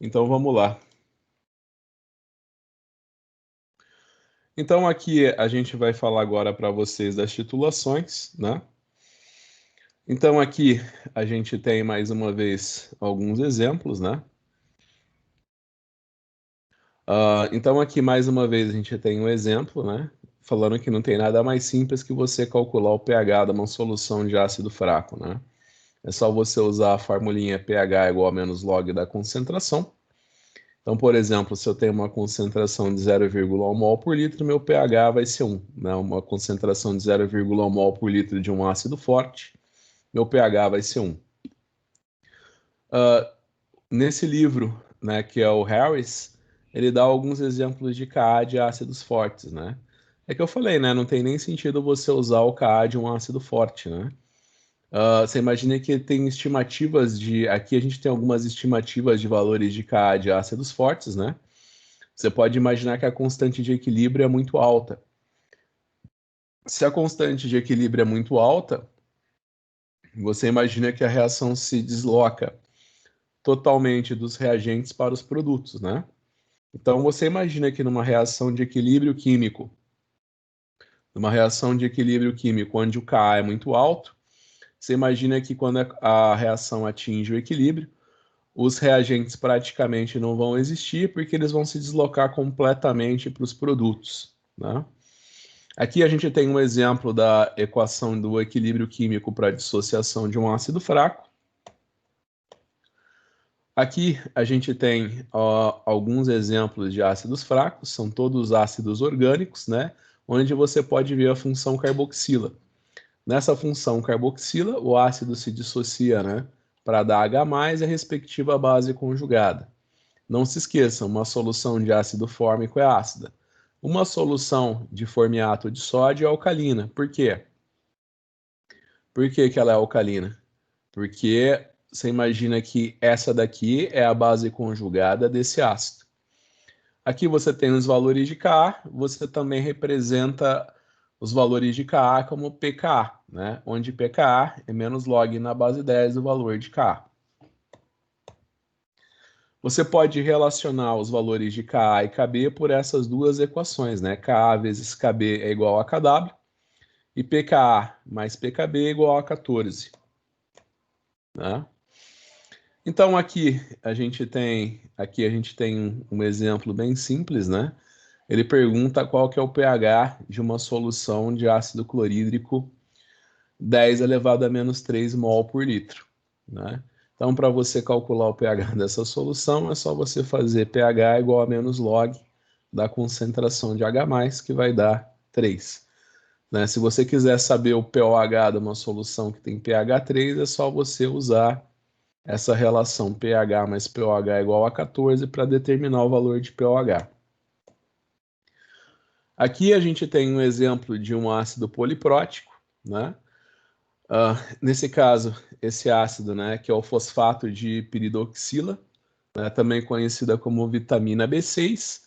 Então vamos lá. Então aqui a gente vai falar agora para vocês das titulações, né? Então aqui a gente tem mais uma vez alguns exemplos, né? Então aqui mais uma vez a gente tem um exemplo, né? Falando que não tem nada mais simples que você calcular o pH de uma solução de ácido fraco, né? É só você usar a formulinha pH igual a menos log da concentração. Então, por exemplo, se eu tenho uma concentração de 0,1 mol por litro, meu pH vai ser 1, né? Uma concentração de 0,1 mol por litro de um ácido forte, meu pH vai ser 1. Nesse livro, né, que é o Harris, ele dá alguns exemplos de Ka de ácidos fortes, né? É que eu falei, né? Não tem nem sentido você usar o Ka de um ácido forte, né? Você imagina que tem estimativas de. Aqui a gente tem algumas estimativas de valores de Ka de ácidos fortes, né? Você pode imaginar que a constante de equilíbrio é muito alta. Se a constante de equilíbrio é muito alta, você imagina que a reação se desloca totalmente dos reagentes para os produtos, né? Então você imagina que numa reação de equilíbrio químico onde o Ka é muito alto, você imagina que quando a reação atinge o equilíbrio, os reagentes praticamente não vão existir porque eles vão se deslocar completamente para os produtos, né? Aqui a gente tem um exemplo da equação do equilíbrio químico para dissociação de um ácido fraco. Aqui a gente tem alguns exemplos de ácidos fracos, são todos ácidos orgânicos, né? Onde você pode ver a função carboxila. Nessa função carboxila, o ácido se dissocia, né? Para dar H+, e a respectiva base conjugada. Não se esqueçam, uma solução de ácido fórmico é ácida. Uma solução de formiato de sódio é alcalina. Por quê? Por que que ela é alcalina? Porque você imagina que essa daqui é a base conjugada desse ácido. Aqui você tem os valores de Ka, você também representa os valores de Ka como pKa, né? Onde pKa é menos log na base 10 do valor de Ka. Você pode relacionar os valores de Ka e Kb por essas duas equações, né? Ka vezes Kb é igual a Kw e pKa mais pKb é igual a 14, né? Então aqui a gente tem um exemplo bem simples, né? Ele pergunta qual que é o pH de uma solução de ácido clorídrico 10 elevado a menos 3 mol por litro, né? Então, para você calcular o pH dessa solução, é só você fazer pH igual a menos log da concentração de H+, que vai dar 3. Né? Se você quiser saber o pOH de uma solução que tem pH 3, é só você usar essa relação pH mais pOH é igual a 14 para determinar o valor de pOH. Aqui a gente tem um exemplo de um ácido poliprótico, né? Nesse caso, esse ácido, né, que é o fosfato de piridoxila, né, também conhecida como vitamina B6,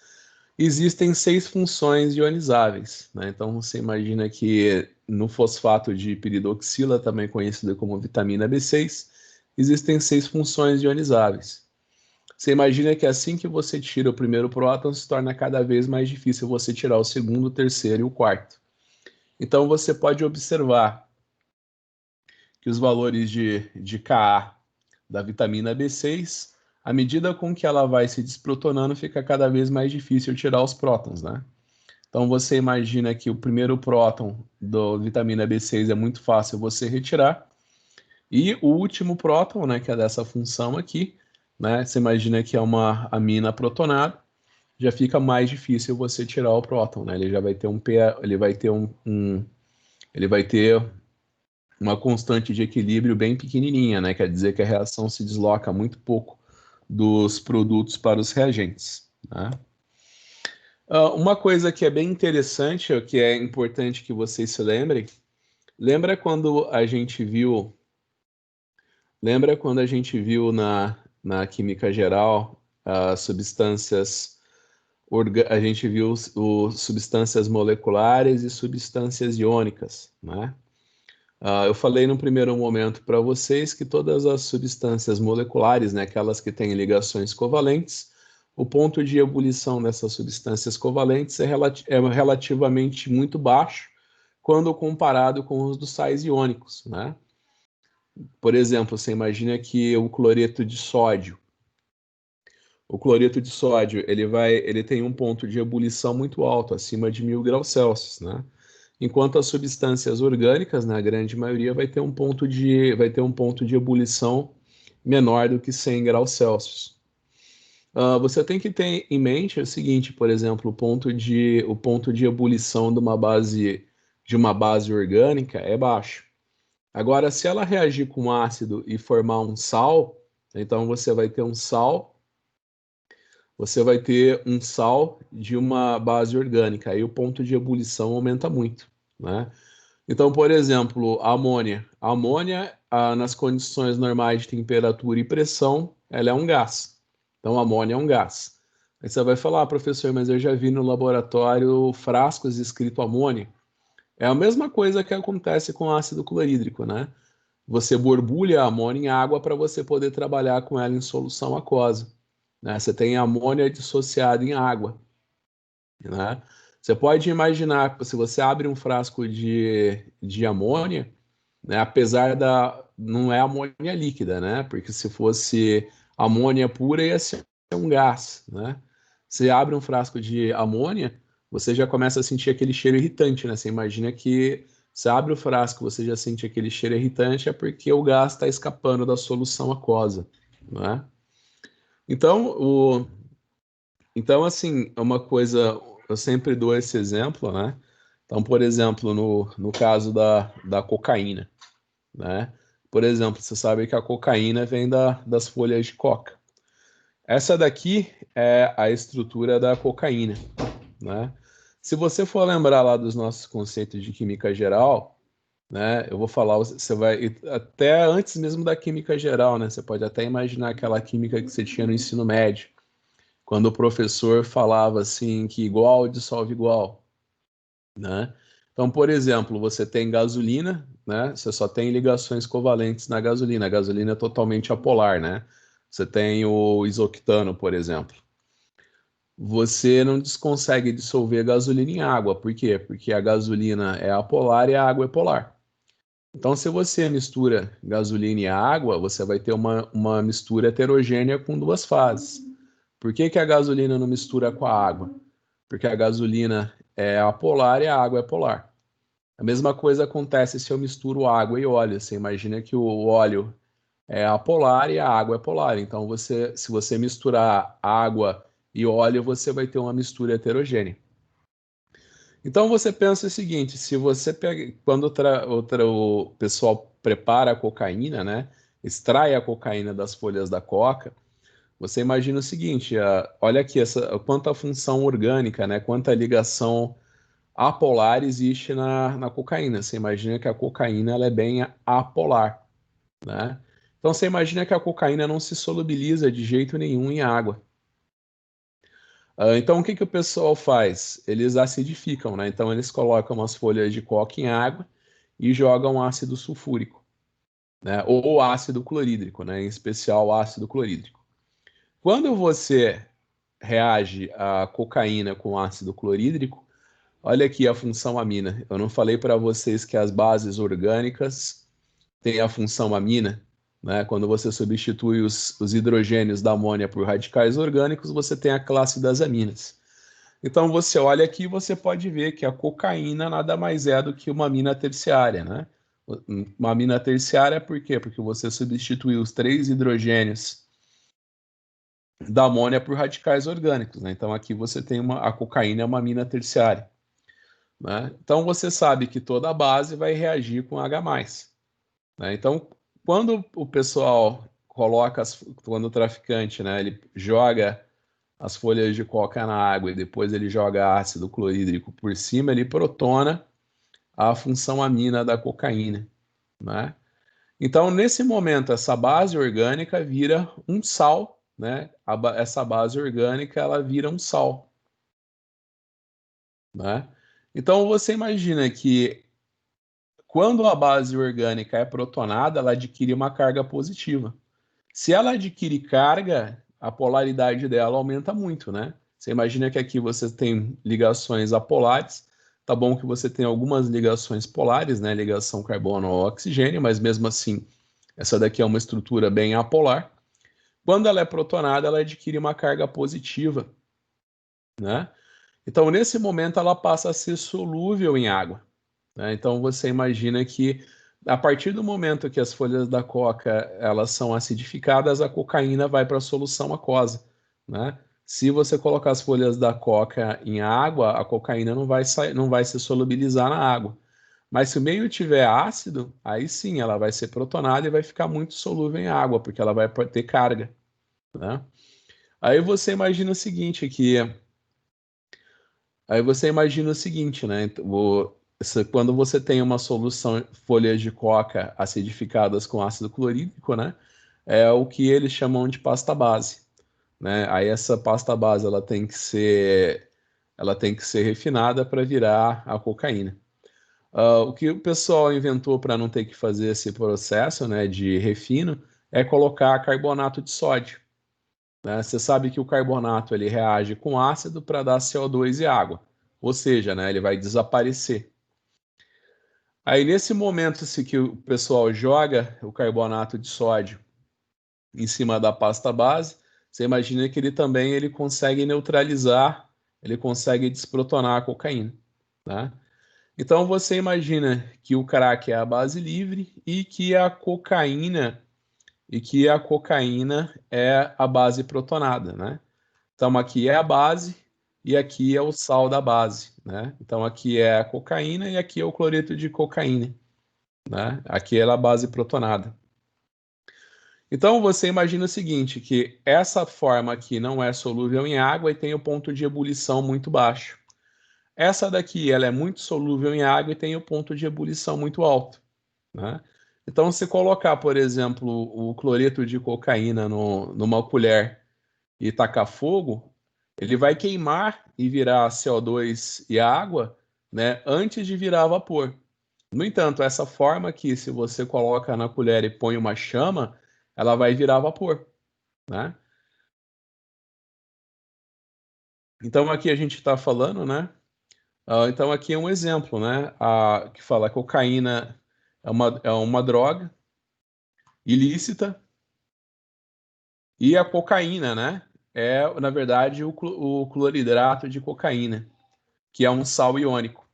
existem 6 funções ionizáveis, né? Então você imagina que no fosfato de piridoxila, também conhecido como vitamina B6, existem 6 funções ionizáveis. Você imagina que assim que você tira o primeiro próton, se torna cada vez mais difícil você tirar o segundo, o terceiro e o quarto. Então você pode observar que os valores de Ka da vitamina B6, à medida com que ela vai se desprotonando, fica cada vez mais difícil tirar os prótons, né? Então você imagina que o primeiro próton da vitamina B6 é muito fácil você retirar, e o último próton, né, que é dessa função aqui, né, você imagina que é uma amina protonada, já fica mais difícil você tirar o próton, né? Ele já vai ter ele vai ter ele vai ter uma constante de equilíbrio bem pequenininha, né? Quer dizer que a reação se desloca muito pouco dos produtos para os reagentes, né? Uma coisa que é bem interessante, que é importante que vocês se lembrem, lembra quando a gente viu, lembra quando a gente viu na química geral as substâncias, a gente viu substâncias moleculares e substâncias iônicas, né? Eu falei no primeiro momento para vocês que todas as substâncias moleculares, né, aquelas que têm ligações covalentes, o ponto de ebulição dessas substâncias covalentes é relativamente muito baixo quando comparado com os dos sais iônicos, né? Por exemplo, você imagina que o cloreto de sódio, ele tem um ponto de ebulição muito alto, acima de 1000 graus Celsius, né? Enquanto as substâncias orgânicas, na grande maioria, vai ter um ponto de ebulição menor do que 100 graus Celsius. Você tem que ter em mente o seguinte, por exemplo, o ponto de ebulição de uma base orgânica é baixo. Agora, se ela reagir com ácido e formar um sal, então você vai ter um sal de uma base orgânica, aí o ponto de ebulição aumenta muito, né? Então, por exemplo, a amônia. A amônia, nas condições normais de temperatura e pressão, ela é um gás. Então, a amônia é um gás. Aí você vai falar, professor, mas eu já vi no laboratório frascos escrito amônia. É a mesma coisa que acontece com ácido clorídrico, né? Você borbulha a amônia em água para você poder trabalhar com ela em solução aquosa, né? Você tem amônia dissociada em água, né? Você pode imaginar, se você abre um frasco de amônia, né, apesar da... não é amônia líquida, né? Porque se fosse amônia pura, ia ser um gás, né? Você abre um frasco de amônia, você já começa a sentir aquele cheiro irritante, né? Você imagina que você abre o frasco, você já sente aquele cheiro irritante, é porque o gás está escapando da solução aquosa, né? Então, assim, é uma coisa, eu sempre dou esse exemplo, né? Então, por exemplo, no caso da cocaína, né? Por exemplo, você sabe que a cocaína vem das folhas de coca. Essa daqui é a estrutura da cocaína, né? Se você for lembrar lá dos nossos conceitos de química geral, né? Eu vou falar, você vai até antes mesmo da química geral, né? Você pode até imaginar aquela química que você tinha no ensino médio, quando o professor falava assim que igual dissolve igual, né? Então, por exemplo, você tem gasolina, né? Você só tem ligações covalentes na gasolina. A gasolina é totalmente apolar, né? Você tem o isoctano, por exemplo. Você não consegue dissolver gasolina em água. Por quê? Porque a gasolina é apolar e a água é polar. Então, se você mistura gasolina e água, você vai ter uma mistura heterogênea com duas fases. Por que que a gasolina não mistura com a água? Porque a gasolina é apolar e a água é polar. A mesma coisa acontece se eu misturo água e óleo. Você imagina que o óleo é apolar e a água é polar. Então, se você misturar água e óleo, você vai ter uma mistura heterogênea. Então, você pensa o seguinte: se você pega, quando o pessoal prepara a cocaína, né? Extrai a cocaína das folhas da coca, você imagina o seguinte: olha aqui quanta função orgânica, né? Quanta ligação apolar existe na cocaína. Você imagina que a cocaína ela é bem apolar, né? Então você imagina que a cocaína não se solubiliza de jeito nenhum em água. Então o que que o pessoal faz? Eles acidificam, né? Então eles colocam as folhas de coca em água e jogam ácido sulfúrico, né? Ou ácido clorídrico, né? Em especial ácido clorídrico. Quando você reage a cocaína com ácido clorídrico, olha aqui a função amina. Eu não falei para vocês que as bases orgânicas têm a função amina, né? Quando você substitui os hidrogênios da amônia por radicais orgânicos, você tem a classe das aminas. Então você olha aqui e você pode ver que a cocaína nada mais é do que uma amina terciária, né? Uma amina terciária por quê? Porque você substituiu os 3 hidrogênios da amônia por radicais orgânicos, né? Então aqui você tem a cocaína é uma amina terciária, né? Então você sabe que toda base vai reagir com H+, né? Então, quando o pessoal quando o traficante, né, ele joga as folhas de coca na água e depois ele joga ácido clorídrico por cima, ele protona a função amina da cocaína, né? Então, nesse momento, essa base orgânica vira um sal, né? Essa base orgânica ela vira um sal, né? Então, você imagina que quando a base orgânica é protonada, ela adquire uma carga positiva. Se ela adquire carga, a polaridade dela aumenta muito, né? Você imagina que aqui você tem ligações apolares, tá bom que você tem algumas ligações polares, né? Ligação carbono ao oxigênio, mas mesmo assim, essa daqui é uma estrutura bem apolar. Quando ela é protonada, ela adquire uma carga positiva, né? Então, nesse momento, ela passa a ser solúvel em água, né? Então, você imagina que a partir do momento que as folhas da coca elas são acidificadas, a cocaína vai para a solução aquosa, né? Se você colocar as folhas da coca em água, a cocaína não vai se solubilizar na água. Mas se o meio tiver ácido, aí sim ela vai ser protonada e vai ficar muito solúvel em água, porque ela vai ter carga, né? Aí você imagina o seguinte, né? Quando você tem uma solução, folhas de coca acidificadas com ácido clorídrico, né? É o que eles chamam de pasta base, né? Aí essa pasta base ela tem que ser refinada para virar a cocaína. O que o pessoal inventou para não ter que fazer esse processo, né, de refino, é colocar carbonato de sódio, né? Você sabe que o carbonato ele reage com ácido para dar CO2 e água, ou seja, né, ele vai desaparecer. Aí nesse momento, se que o pessoal joga o carbonato de sódio em cima da pasta base, você imagina que ele consegue neutralizar, ele consegue desprotonar a cocaína, né? Então você imagina que o crack é a base livre e que a cocaína é a base protonada, né? Então aqui é a base e aqui é o sal da base, né? Então aqui é a cocaína e aqui é o cloreto de cocaína, né? Aqui é a base protonada. Então você imagina o seguinte, que essa forma aqui não é solúvel em água e tem o ponto de ebulição muito baixo. Essa daqui ela é muito solúvel em água e tem o ponto de ebulição muito alto, né? Então se colocar, por exemplo, o cloreto de cocaína numa colher e tacar fogo, ele vai queimar e virar CO2 e água, né, antes de virar vapor. No entanto, essa forma aqui, se você coloca na colher e põe uma chama, ela vai virar vapor, né? Então aqui a gente está falando, né? Então aqui é um exemplo, né? Que fala que cocaína é uma droga ilícita e a cocaína, né? É, na verdade, o cloridrato de cocaína, que é um sal iônico.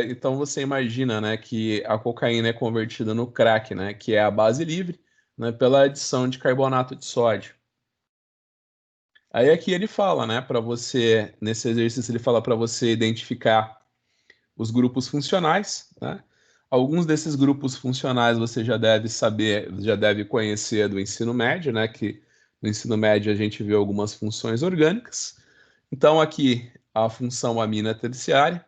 Então você imagina, né, que a cocaína é convertida no crack, né, que é a base livre, né, pela adição de carbonato de sódio. Aí aqui ele fala, né, para você, nesse exercício ele fala para você identificar os grupos funcionais, né? Alguns desses grupos funcionais você já deve saber, já deve conhecer do ensino médio, né, que no ensino médio a gente vê algumas funções orgânicas. Então aqui a função amina terciária.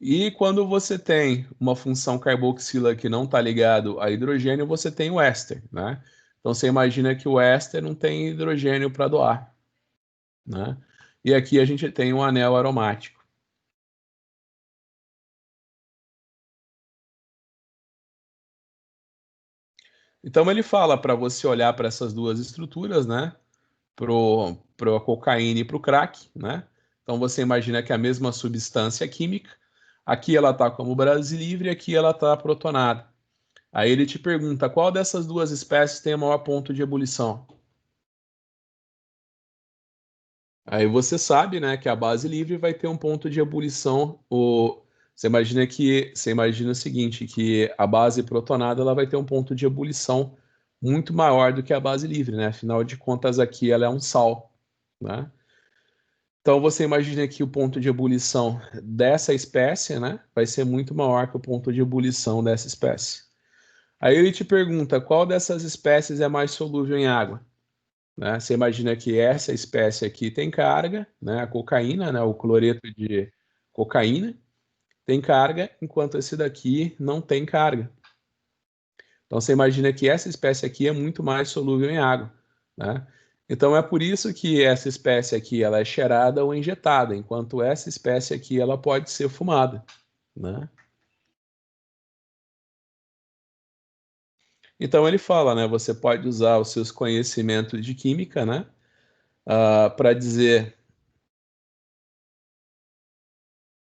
E quando você tem uma função carboxila que não está ligado a hidrogênio, você tem o éster, né? Então você imagina que o éster não tem hidrogênio para doar, né? E aqui a gente tem um anel aromático. Então ele fala para você olhar para essas duas estruturas, né? Pro a cocaína e para o crack, né? Então você imagina que é a mesma substância química, aqui ela está como base livre, aqui ela está protonada. Aí ele te pergunta qual dessas duas espécies tem o maior ponto de ebulição. Aí você sabe, né, que a base livre vai ter um ponto de ebulição. Você imagina o seguinte, que a base protonada ela vai ter um ponto de ebulição muito maior do que a base livre, né? Afinal de contas, aqui ela é um sal, né? Então você imagina que o ponto de ebulição dessa espécie, né, vai ser muito maior que o ponto de ebulição dessa espécie. Aí ele te pergunta qual dessas espécies é mais solúvel em água, né? Você imagina que essa espécie aqui tem carga, né? A cocaína, né? O cloreto de cocaína tem carga, enquanto esse daqui não tem carga. Então você imagina que essa espécie aqui é muito mais solúvel em água, né? Então é por isso que essa espécie aqui ela é cheirada ou injetada, enquanto essa espécie aqui ela pode ser fumada, né? Então ele fala, né? Você pode usar os seus conhecimentos de química, né? Para dizer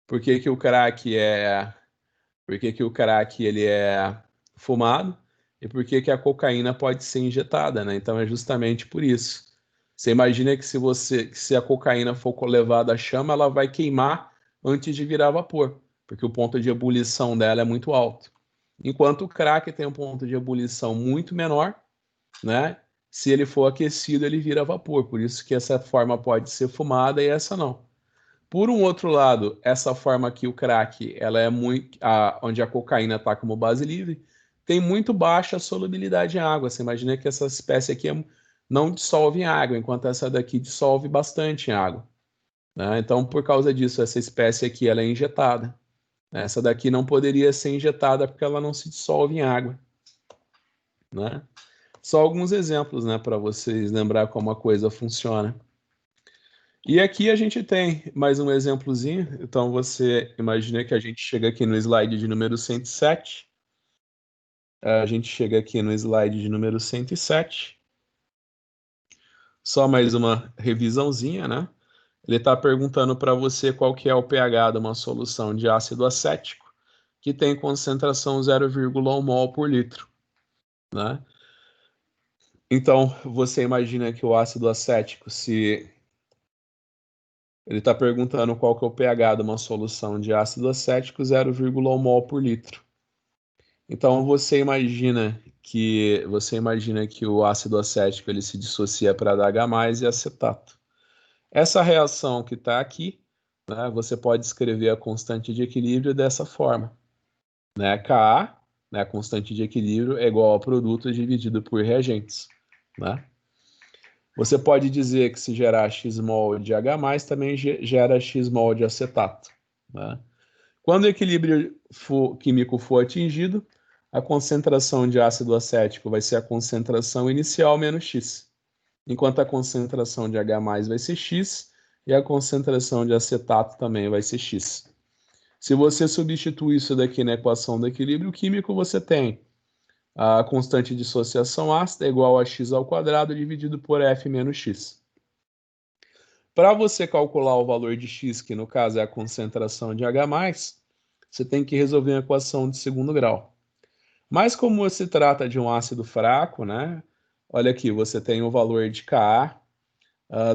por que que o crack ele é fumado e por que que a cocaína pode ser injetada, né? Então é justamente por isso. Você imagina que se a cocaína for levada à chama, ela vai queimar antes de virar vapor, porque o ponto de ebulição dela é muito alto. Enquanto o crack tem um ponto de ebulição muito menor, né? Se ele for aquecido, ele vira vapor. Por isso que essa forma pode ser fumada e essa não. Por um outro lado, essa forma aqui, o crack, ela é muito, onde a cocaína está como base livre, tem muito baixa solubilidade em água. Você imagina que essa espécie aqui não dissolve em água, enquanto essa daqui dissolve bastante em água, né? Então, por causa disso, essa espécie aqui ela é injetada. Essa daqui não poderia ser injetada porque ela não se dissolve em água, né? Só alguns exemplos, né, para vocês lembrar como a coisa funciona. E aqui a gente tem mais um exemplozinho. Então você imagina que a gente chega aqui no slide de número 107. A gente chega aqui no slide de número 107. Só mais uma revisãozinha, né? Ele está perguntando para você qual que é o pH de uma solução de ácido acético que tem concentração 0,1 mol por litro, né? Então, você imagina que o ácido acético, se ele está perguntando qual que é o pH de uma solução de ácido acético, 0,1 mol por litro. Então você imagina que o ácido acético ele se dissocia para dar H+ e acetato. Essa reação que está aqui, né, você pode escrever a constante de equilíbrio dessa forma, né? Ka, né, a constante de equilíbrio é igual ao produto dividido por reagentes, né? Você pode dizer que se gerar X-mol de H+, também gera X-mol de acetato, né? Quando o equilíbrio químico for atingido, a concentração de ácido acético vai ser a concentração inicial menos X, enquanto a concentração de H+ vai ser X e a concentração de acetato também vai ser X. Se você substituir isso daqui na equação do equilíbrio químico, você tem a constante de dissociação ácida igual a x² dividido por F menos X. Para você calcular o valor de X, que no caso é a concentração de H+, você tem que resolver uma equação de segundo grau. Mas como se trata de um ácido fraco, né? Olha aqui, você tem o valor de Ka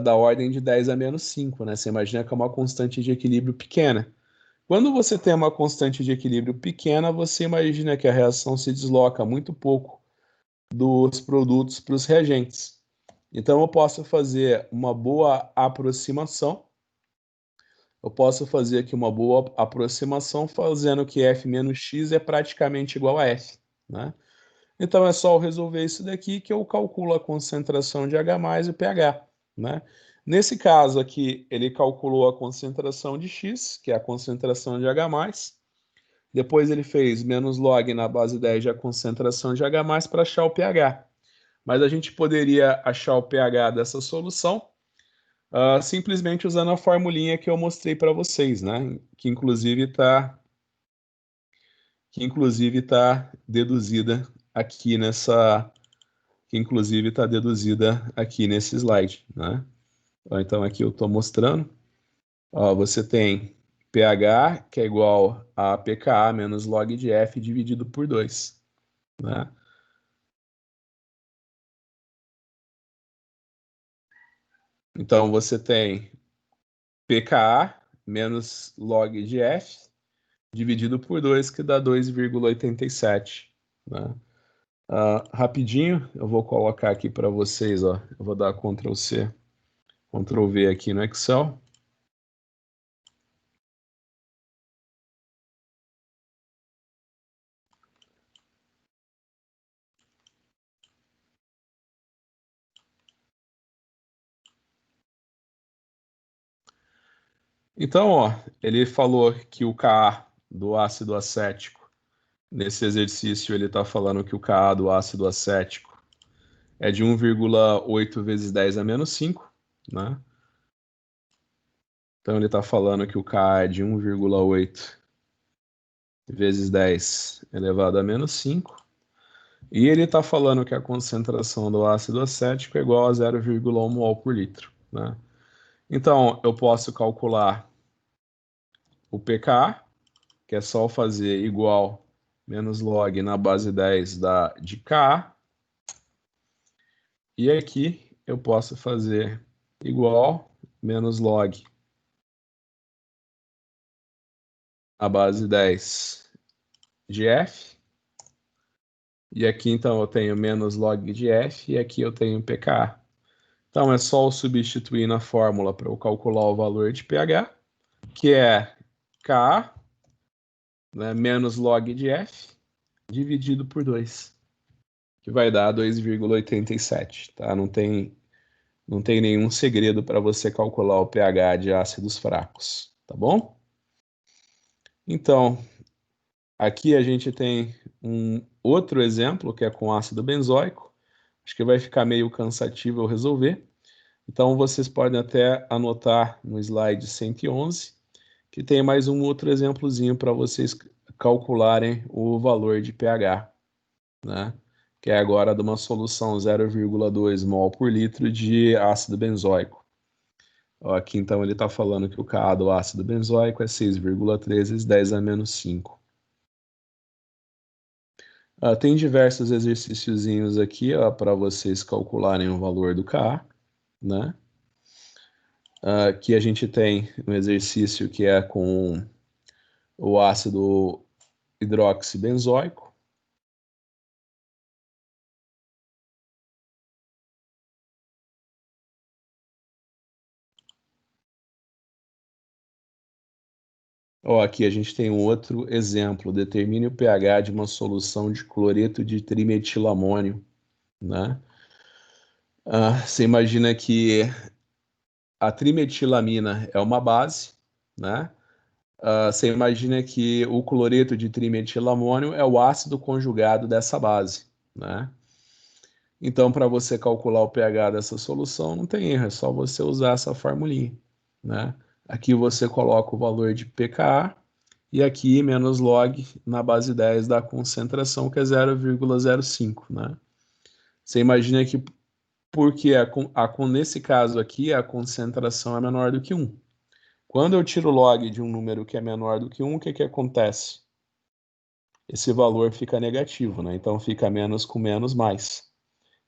da ordem de 10 a menos 5, né? Você imagina que é uma constante de equilíbrio pequena. Quando você tem uma constante de equilíbrio pequena, você imagina que a reação se desloca muito pouco dos produtos para os reagentes. Então eu posso fazer uma boa aproximação. Eu posso fazer aqui uma boa aproximação fazendo que F menos X é praticamente igual a F, né? Então é só eu resolver isso daqui que eu calculo a concentração de H+ e o pH, né? Nesse caso aqui, ele calculou a concentração de X, que é a concentração de H+. Depois ele fez menos log na base 10 de a concentração de H+ para achar o pH. Mas a gente poderia achar o pH dessa solução simplesmente usando a formulinha que eu mostrei para vocês, né? Que inclusive está deduzida aqui nesse slide, né? Então aqui eu estou mostrando. Você tem pH que é igual a pKa menos log de F dividido por 2, né? Então você tem pKa menos log de F dividido por 2, que dá 2,87, né? Rapidinho, eu vou colocar aqui para vocês, ó. Eu vou dar Ctrl+C, Ctrl+V aqui no Excel. Então, ó, ele falou que o Ka do ácido acético, nesse exercício ele está falando que o Ka do ácido acético é de 1,8 vezes 10 a menos 5, né? Então ele está falando que o Ka é de 1,8 vezes 10 elevado a menos 5. E ele está falando que a concentração do ácido acético é igual a 0,1 mol por litro, né? Então, eu posso calcular o pKa, que é só fazer igual menos log na base 10 de Ka. E aqui eu posso fazer igual menos log a base 10 de F. E aqui, então, eu tenho menos log de F e aqui eu tenho pKa. Então, é só eu substituir na fórmula para eu calcular o valor de pH, que é Ka, né, menos log de F, dividido por 2, que vai dar 2,87, tá? Não tem nenhum segredo para você calcular o pH de ácidos fracos, tá bom? Então, aqui a gente tem um outro exemplo, que é com ácido benzoico. Acho que vai ficar meio cansativo eu resolver. Então, vocês podem até anotar no slide 111, que tem mais um outro exemplozinho para vocês calcularem o valor de pH, né? Que é agora de uma solução 0,2 mol por litro de ácido benzoico. Aqui, então, ele está falando que o Ka do ácido benzoico é 6,3 vezes 10 a menos 5. Tem diversos exercíciozinhos aqui para vocês calcularem o valor do Ka, né? Aqui a gente tem um exercício que é com o ácido hidroxibenzoico. Aqui a gente tem um outro exemplo. Determine o pH de uma solução de cloreto de trimetilamônio, né? Você imagina que a trimetilamina é uma base, né? Você imagina que o cloreto de trimetilamônio é o ácido conjugado dessa base, né? Então, para você calcular o pH dessa solução, não tem erro, é só você usar essa formulinha, né? Aqui você coloca o valor de pKa e aqui menos log na base 10 da concentração, que é 0,05, né? Você imagina que porque nesse caso aqui a concentração é menor do que 1. Quando eu tiro log de um número que é menor do que 1, o que acontece? Esse valor fica negativo, né? Então fica menos com menos mais.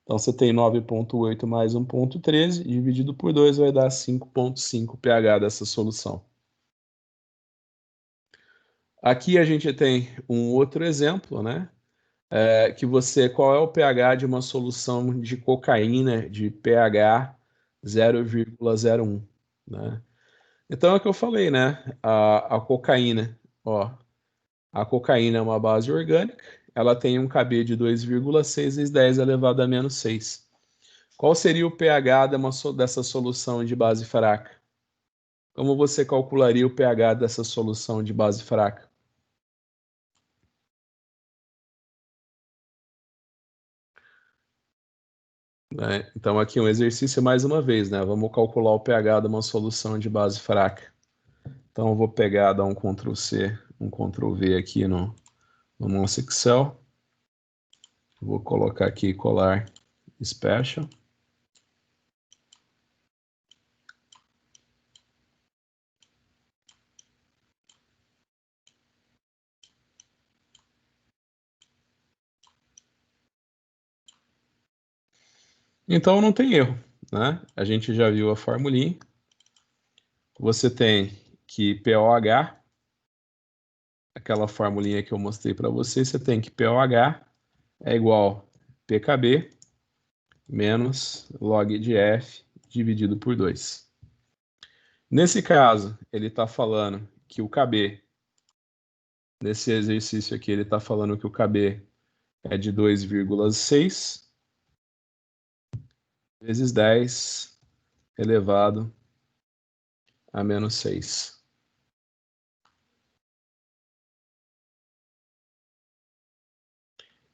Então você tem 9,8 mais 1,13, dividido por 2 vai dar 5,5 pH dessa solução. Aqui a gente tem um outro exemplo, né? Qual é o pH de uma solução de cocaína de pH 0,01, né? Então é o que eu falei, né? A cocaína, ó, a cocaína é uma base orgânica, ela tem um Kb de 2,6 vezes 10 elevado a menos 6. Qual seria o pH dessa solução de base fraca? Como você calcularia o pH dessa solução de base fraca? Né? Então aqui um exercício mais uma vez, né? Vamos calcular o pH de uma solução de base fraca. Então eu vou pegar, dar um Ctrl C, um Ctrl V aqui no nosso Excel. Vou colocar aqui colar special. Então não tem erro, né? A gente já viu a formulinha. Você tem que POH, aquela formulinha que eu mostrei para você tem que POH é igual PKB menos log de F dividido por 2. Nesse caso, ele está falando que o KB, nesse exercício aqui, ele está falando que o KB é de 2,6 vezes 10 elevado a menos 6.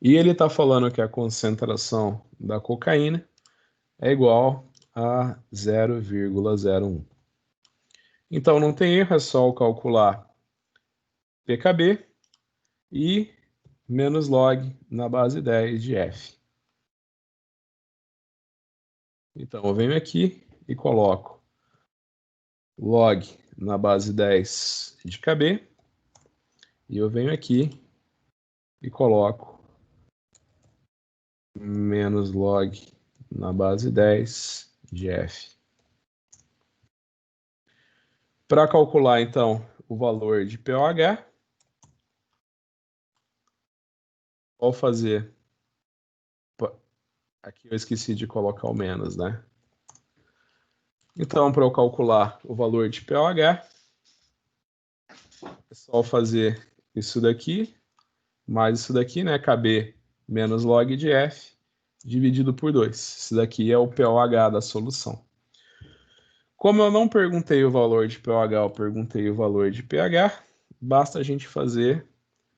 E ele está falando que a concentração da cocaína é igual a 0,01. Então, não tem erro, é só calcular pKb e menos log na base 10 de F. Então, eu venho aqui e coloco log na base 10 de KB, e eu venho aqui e coloco menos log na base 10 de F. Para calcular, então, o valor de pOH, vou fazer... Aqui eu esqueci de colocar o menos, né? Então, para eu calcular o valor de pOH, é só fazer isso daqui, mais isso daqui, né? KB menos log de F, dividido por 2. Isso daqui é o pOH da solução. Como eu não perguntei o valor de pOH, eu perguntei o valor de pH, basta a gente fazer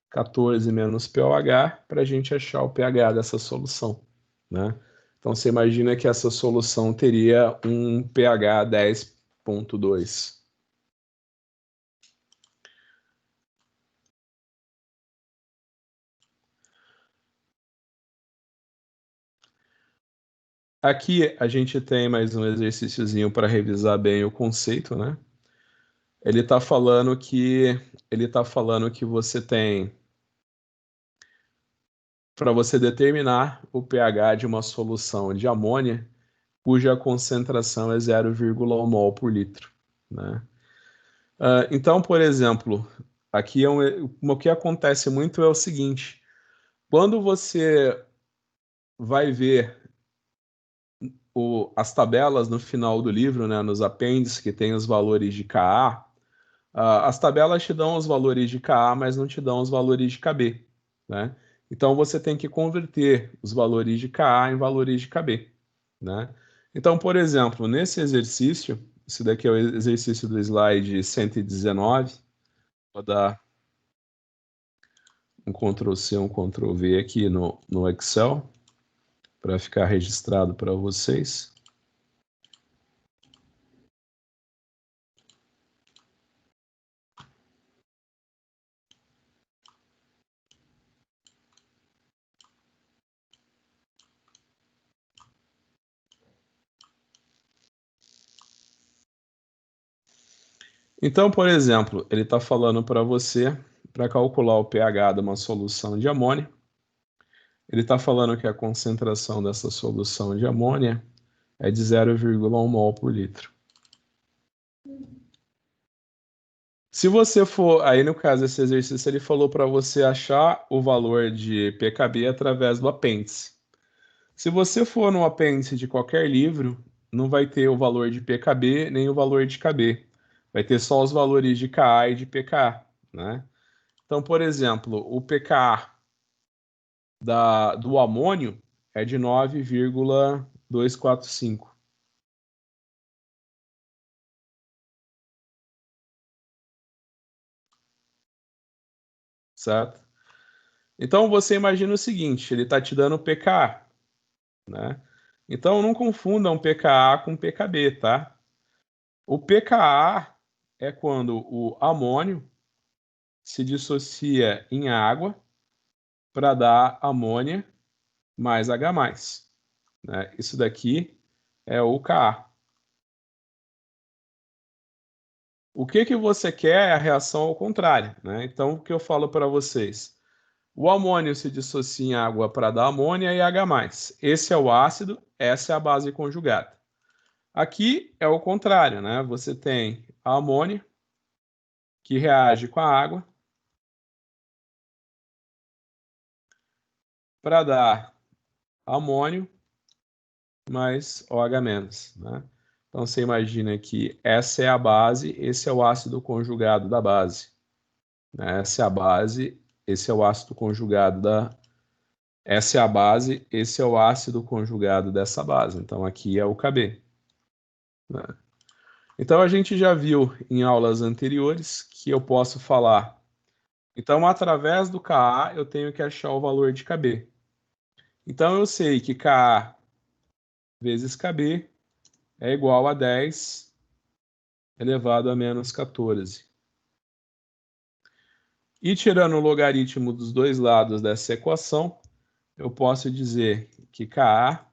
14 menos pOH para a gente achar o pH dessa solução, né? Então, você imagina que essa solução teria um pH 10,2. Aqui a gente tem mais um exercíciozinho para revisar bem o conceito, né? Ele está falando que você tem, para você determinar o pH de uma solução de amônia, cuja concentração é 0,1 mol por litro, né? Então, por exemplo, aqui o que acontece muito é o seguinte: quando você vai ver as tabelas no final do livro, né, nos apêndices que tem os valores de Ka, as tabelas te dão os valores de Ka, mas não te dão os valores de Kb, né? Então você tem que converter os valores de Ka em valores de Kb, né? Então, por exemplo, nesse exercício, esse daqui é o exercício do slide 119, vou dar um Ctrl+C, um Ctrl+V aqui no Excel, para ficar registrado para vocês. Então, por exemplo, ele está falando para você, para calcular o pH de uma solução de amônia, ele está falando que a concentração dessa solução de amônia é de 0,1 mol por litro. Se você for, aí no caso desse exercício, ele falou para você achar o valor de pKb através do apêndice. Se você for no apêndice de qualquer livro, não vai ter o valor de pKb nem o valor de Kb. Vai ter só os valores de Ka e de pKa, né? Então, por exemplo, o pKa do amônio é de 9,245. Certo? Então, você imagina o seguinte, ele está te dando pKa, né? Então, não confunda um pKa com pKb, tá? O pKa é quando o amônio se dissocia em água para dar amônia mais H+, né? Isso daqui é o Ka. O que você quer é a reação ao contrário, né? Então, o que eu falo para vocês? O amônio se dissocia em água para dar amônia e H+. Esse é o ácido, essa é a base conjugada. Aqui é o contrário, né? Você tem a amônia que reage com a água para dar amônio mais OH-, né? Então você imagina que essa é a base, esse é o ácido conjugado da base, né? Essa é a base, esse é o ácido conjugado da... Essa é a base, esse é o ácido conjugado dessa base. Então aqui é o Kb, né? Então a gente já viu em aulas anteriores que eu posso falar Então, através do Ka, eu tenho que achar o valor de Kb. Então, eu sei que Ka vezes Kb é igual a 10 elevado a menos 14. E tirando o logaritmo dos dois lados dessa equação, eu posso dizer que Ka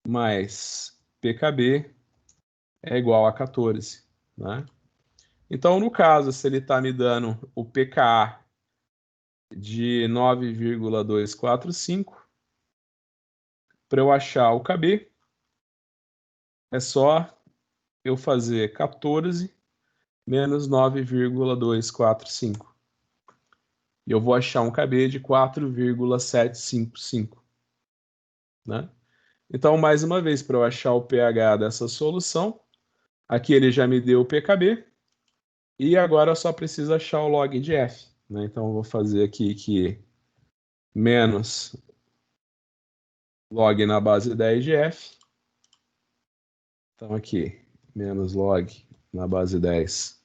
mais PKB é igual a 14, né? Então, no caso, se ele está me dando o pKa de 9,245, para eu achar o Kb, é só eu fazer 14 menos 9,245. E eu vou achar um Kb de 4,755, né? Então, mais uma vez, para eu achar o pH dessa solução, aqui ele já me deu o pKb, e agora eu só preciso achar o log de F, né? Então, eu vou fazer aqui que menos log na base 10 de F. Então, aqui, menos log na base 10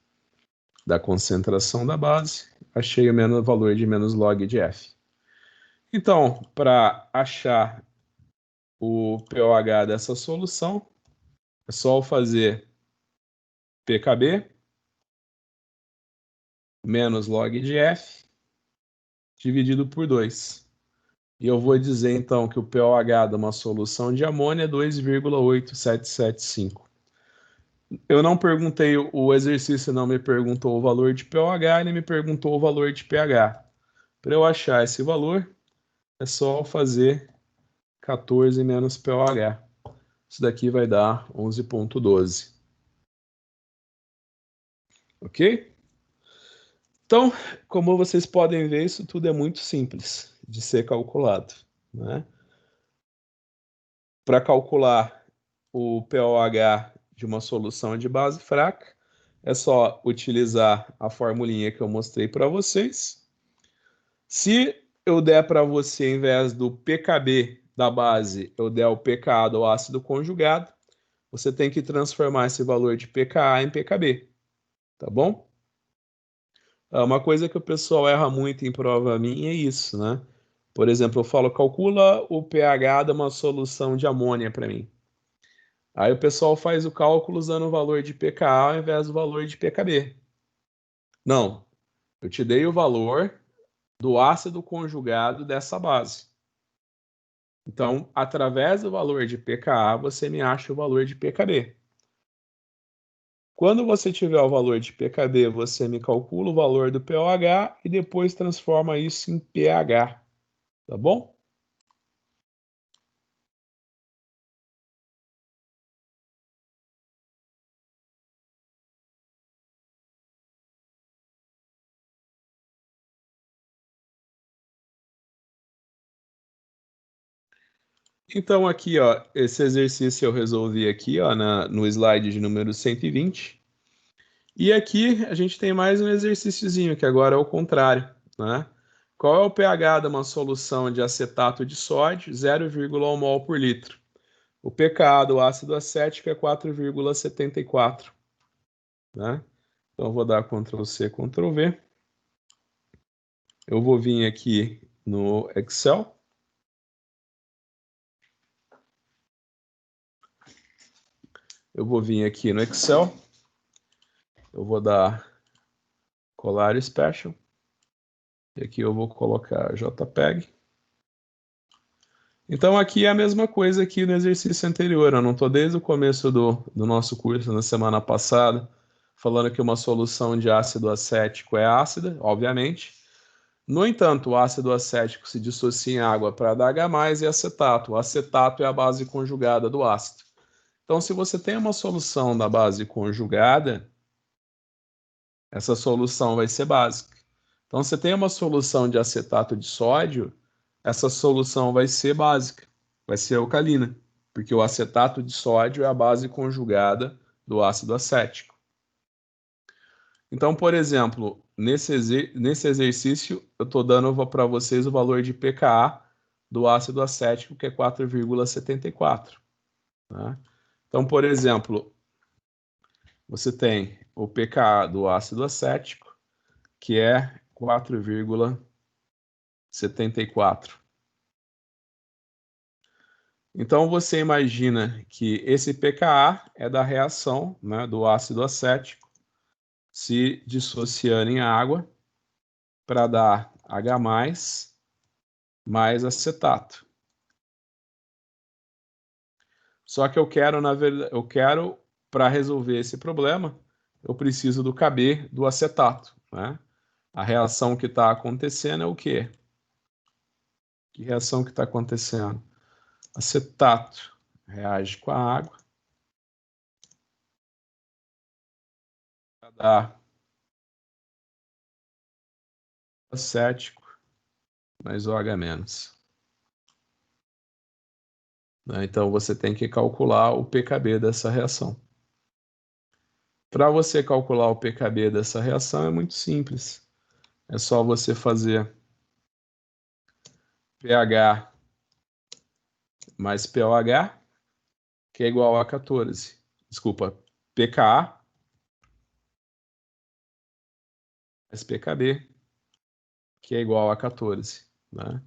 da concentração da base. Achei o valor de menos log de F. Então, para achar o pOH dessa solução, é só eu fazer pKb menos log de F dividido por 2. E eu vou dizer, então, que o pOH de uma solução de amônia é 2,8775. Eu não perguntei, o exercício não me perguntou o valor de pOH, ele me perguntou o valor de pH. Para eu achar esse valor, é só fazer 14 menos pOH. Isso daqui vai dar 11,12. Ok? Então, como vocês podem ver, isso tudo é muito simples de ser calculado, né? Para calcular o pOH de uma solução de base fraca, é só utilizar a formulinha que eu mostrei para vocês. Se eu der para você, em vez do pKb da base, eu der o pKa do ácido conjugado, você tem que transformar esse valor de pKa em pKb, tá bom? Uma coisa que o pessoal erra muito em prova minha é isso, né? Por exemplo, eu falo, calcula o pH de uma solução de amônia para mim. Aí o pessoal faz o cálculo usando o valor de pKa ao invés do valor de pKb. Não, eu te dei o valor do ácido conjugado dessa base. Então, através do valor de pKa, você me acha o valor de pKb. Quando você tiver o valor de pKb, você me calcula o valor do pOH e depois transforma isso em pH, tá bom? Então aqui, ó, esse exercício eu resolvi aqui, ó, no slide de número 120. E aqui a gente tem mais um exercíciozinho, que agora é o contrário, né? Qual é o pH de uma solução de acetato de sódio, 0,1 mol por litro? O pKa do ácido acético é 4,74, né? Então eu vou dar Ctrl C, Ctrl V. Eu vou vir aqui no Excel. Eu vou vir aqui no Excel. Eu vou dar Colar Special. E aqui eu vou colocar JPEG. Então aqui é a mesma coisa que no exercício anterior. Eu não estou desde o começo do nosso curso, na semana passada, falando que uma solução de ácido acético é ácida, obviamente. No entanto, o ácido acético se dissocia em água para dar H+, e acetato. O acetato é a base conjugada do ácido. Então, se você tem uma solução da base conjugada, essa solução vai ser básica. Então, se você tem uma solução de acetato de sódio, essa solução vai ser básica, vai ser alcalina, porque o acetato de sódio é a base conjugada do ácido acético. Então, por exemplo, nesse exercício, eu estou dando para vocês o valor de pKa do ácido acético, que é 4,74. Tá? Então, por exemplo, você tem o pKa do ácido acético, que é 4,74. Então, você imagina que esse pKa é da reação, né, do ácido acético se dissociando em água para dar H+, mais acetato. Só que eu quero, na verdade, para resolver esse problema, eu preciso do Kb do acetato, né? A reação que está acontecendo é o quê? Que reação que está acontecendo? Acetato reage com a água para dar acético mais OH-. Né? Então você tem que calcular o pKb dessa reação. Para você calcular o pKb dessa reação é muito simples. É só você fazer pH mais pOH, que é igual a 14. Desculpa, pKa mais pKb, que é igual a 14. Né?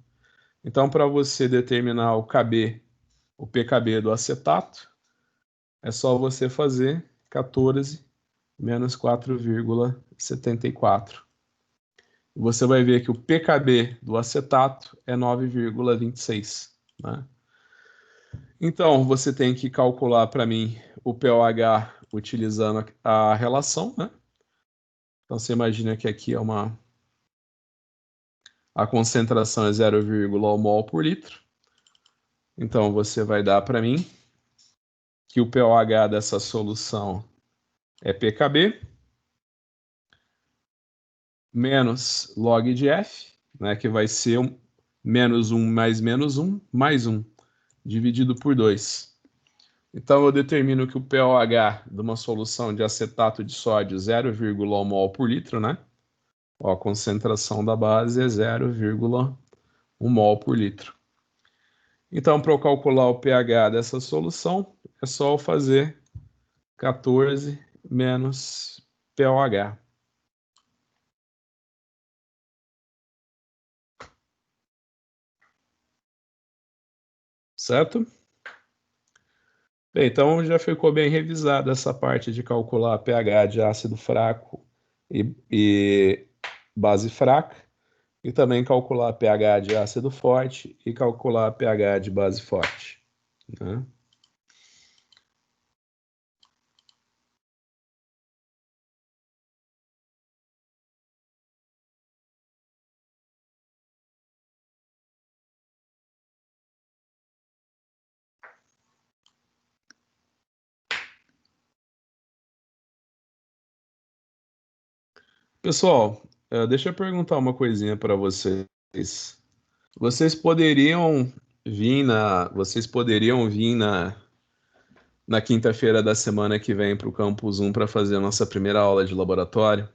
Então, para você determinar o pKb do acetato, é só você fazer 14 menos 4,74. Você vai ver que o pKb do acetato é 9,26. Né? Então, você tem que calcular para mim o pOH utilizando a relação, né? Então, você imagina que aqui a concentração é 0,1 mol por litro. Então, você vai dar para mim que o pOH dessa solução é pKb menos log de F, né, que vai ser menos 1 mais menos 1 mais 1, dividido por 2. Então, eu determino que o pOH de uma solução de acetato de sódio é 0,1 mol por litro, né? Ó, a concentração da base é 0,1 mol por litro. Então, para eu calcular o pH dessa solução, é só eu fazer 14 menos pOH. Certo? Bem, então já ficou bem revisada essa parte de calcular pH de ácido fraco e base fraca, e também calcular pH de ácido forte e calcular pH de base forte. Né? Pessoal, deixa eu perguntar uma coisinha para vocês. Vocês poderiam vocês poderiam vir na quinta-feira da semana que vem para o Campus 1 para fazer a nossa primeira aula de laboratório?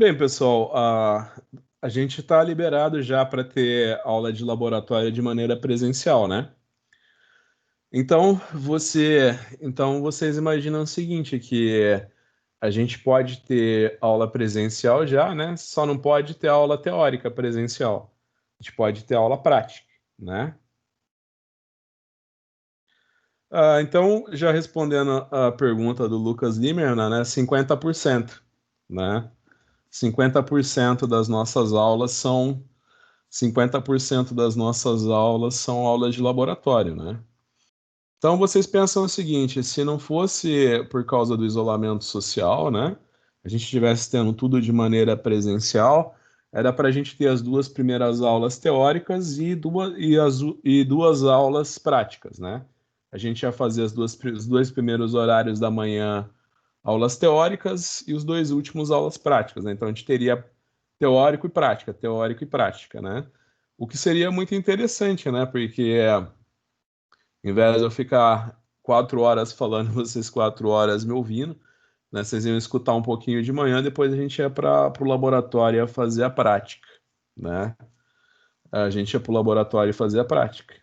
Bem, pessoal, a gente está liberado já para ter aula de laboratório de maneira presencial, né? Então, então vocês imaginam o seguinte, que a gente pode ter aula presencial já, né? Só não pode ter aula teórica presencial. A gente pode ter aula prática, né? Então, já respondendo a pergunta do Lucas Limerman, né? 50%, né? 50% das nossas aulas são 50% das nossas aulas são aulas de laboratório, né? Então vocês pensam o seguinte, se não fosse por causa do isolamento social, né? A gente estivesse tendo tudo de maneira presencial, era para a gente ter as duas primeiras aulas teóricas e duas aulas práticas, né? A gente ia fazer os dois primeiros horários da manhã aulas teóricas e os dois últimos aulas práticas, né? Então a gente teria teórico e prática, né? O que seria muito interessante, né? Porque ao invés de eu ficar 4 horas falando, vocês 4 horas me ouvindo, né? Vocês iam escutar um pouquinho de manhã, depois a gente ia para o laboratório fazer a prática, né? A gente ia para o laboratório fazer a prática.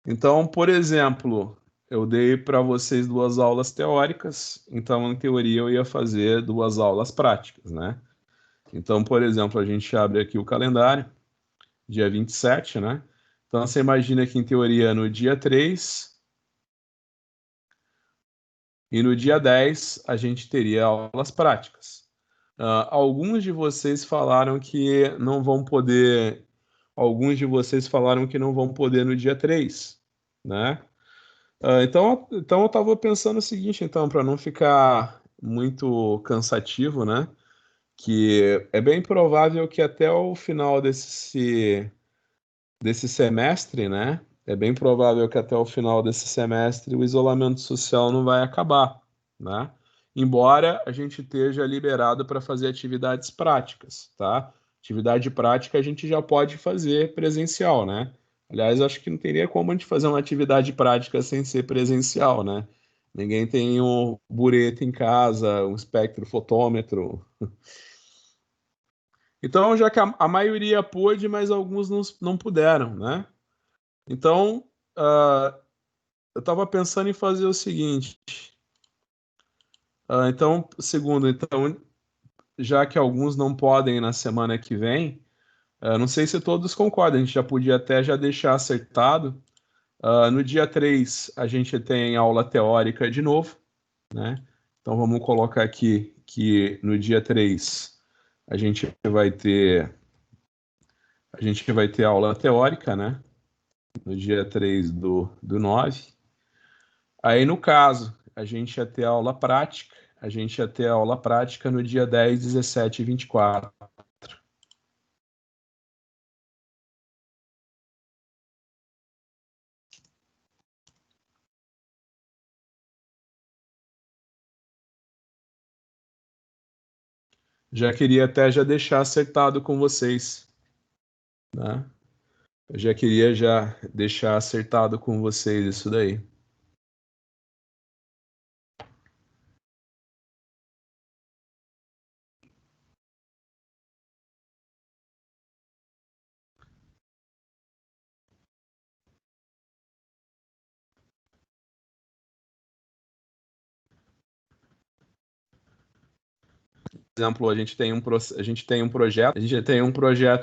Então, por exemplo, eu dei para vocês duas aulas teóricas, então, em teoria, eu ia fazer duas aulas práticas, né? Então, por exemplo, a gente abre aqui o calendário, dia 27, né? Então, você imagina que, em teoria, no dia 3 e no dia 10 a gente teria aulas práticas. Alguns de vocês falaram que não vão poder, alguns de vocês falaram que não vão poder no dia 3, né? Então eu estava pensando o seguinte, então, para não ficar muito cansativo, né? Que é bem provável que até o final desse semestre, né? É bem provável que até o final desse semestre o isolamento social não vai acabar, né? Embora a gente esteja liberado para fazer atividades práticas, tá? Atividade prática a gente já pode fazer presencial, né? Aliás, acho que não teria como a gente fazer uma atividade prática sem ser presencial, né? Ninguém tem um bureta em casa, um espectrofotômetro. Então, já que a maioria pôde, mas alguns não puderam, né? Então, eu estava pensando em fazer o seguinte. Então, já que alguns não podem na semana que vem, não sei se todos concordam, a gente já podia até já deixar acertado. No dia 3 a gente tem aula teórica de novo, né? Então vamos colocar aqui que no dia 3 a gente vai ter aula teórica, né? No dia 3 do 9. Aí, no caso, a gente ia ter aula prática, no dia 10, 17 e 24. Já queria até já deixar acertado com vocês, né? Eu já queria já deixar acertado com vocês isso daí. Por exemplo, a gente tem um projeto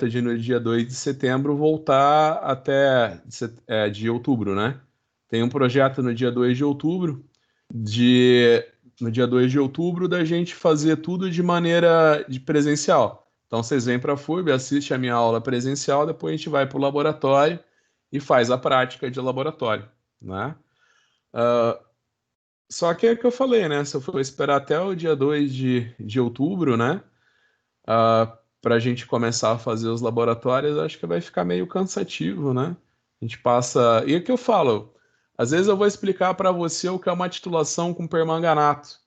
de no dia 2 de setembro voltar até de outubro, né? Tem um projeto no dia 2 de outubro de no dia 2 de outubro da gente fazer tudo de maneira de presencial. Então vocês vêm para a FURB, assiste a minha aula presencial, depois a gente vai para o laboratório e faz a prática de laboratório, né? Ah, Só que é o que eu falei, né? Se eu for esperar até o dia 2 de outubro, né? Para a gente começar a fazer os laboratórios, acho que vai ficar meio cansativo, né? A gente passa. E é o que eu falo, às vezes eu vou explicar para você o que é uma titulação com permanganato,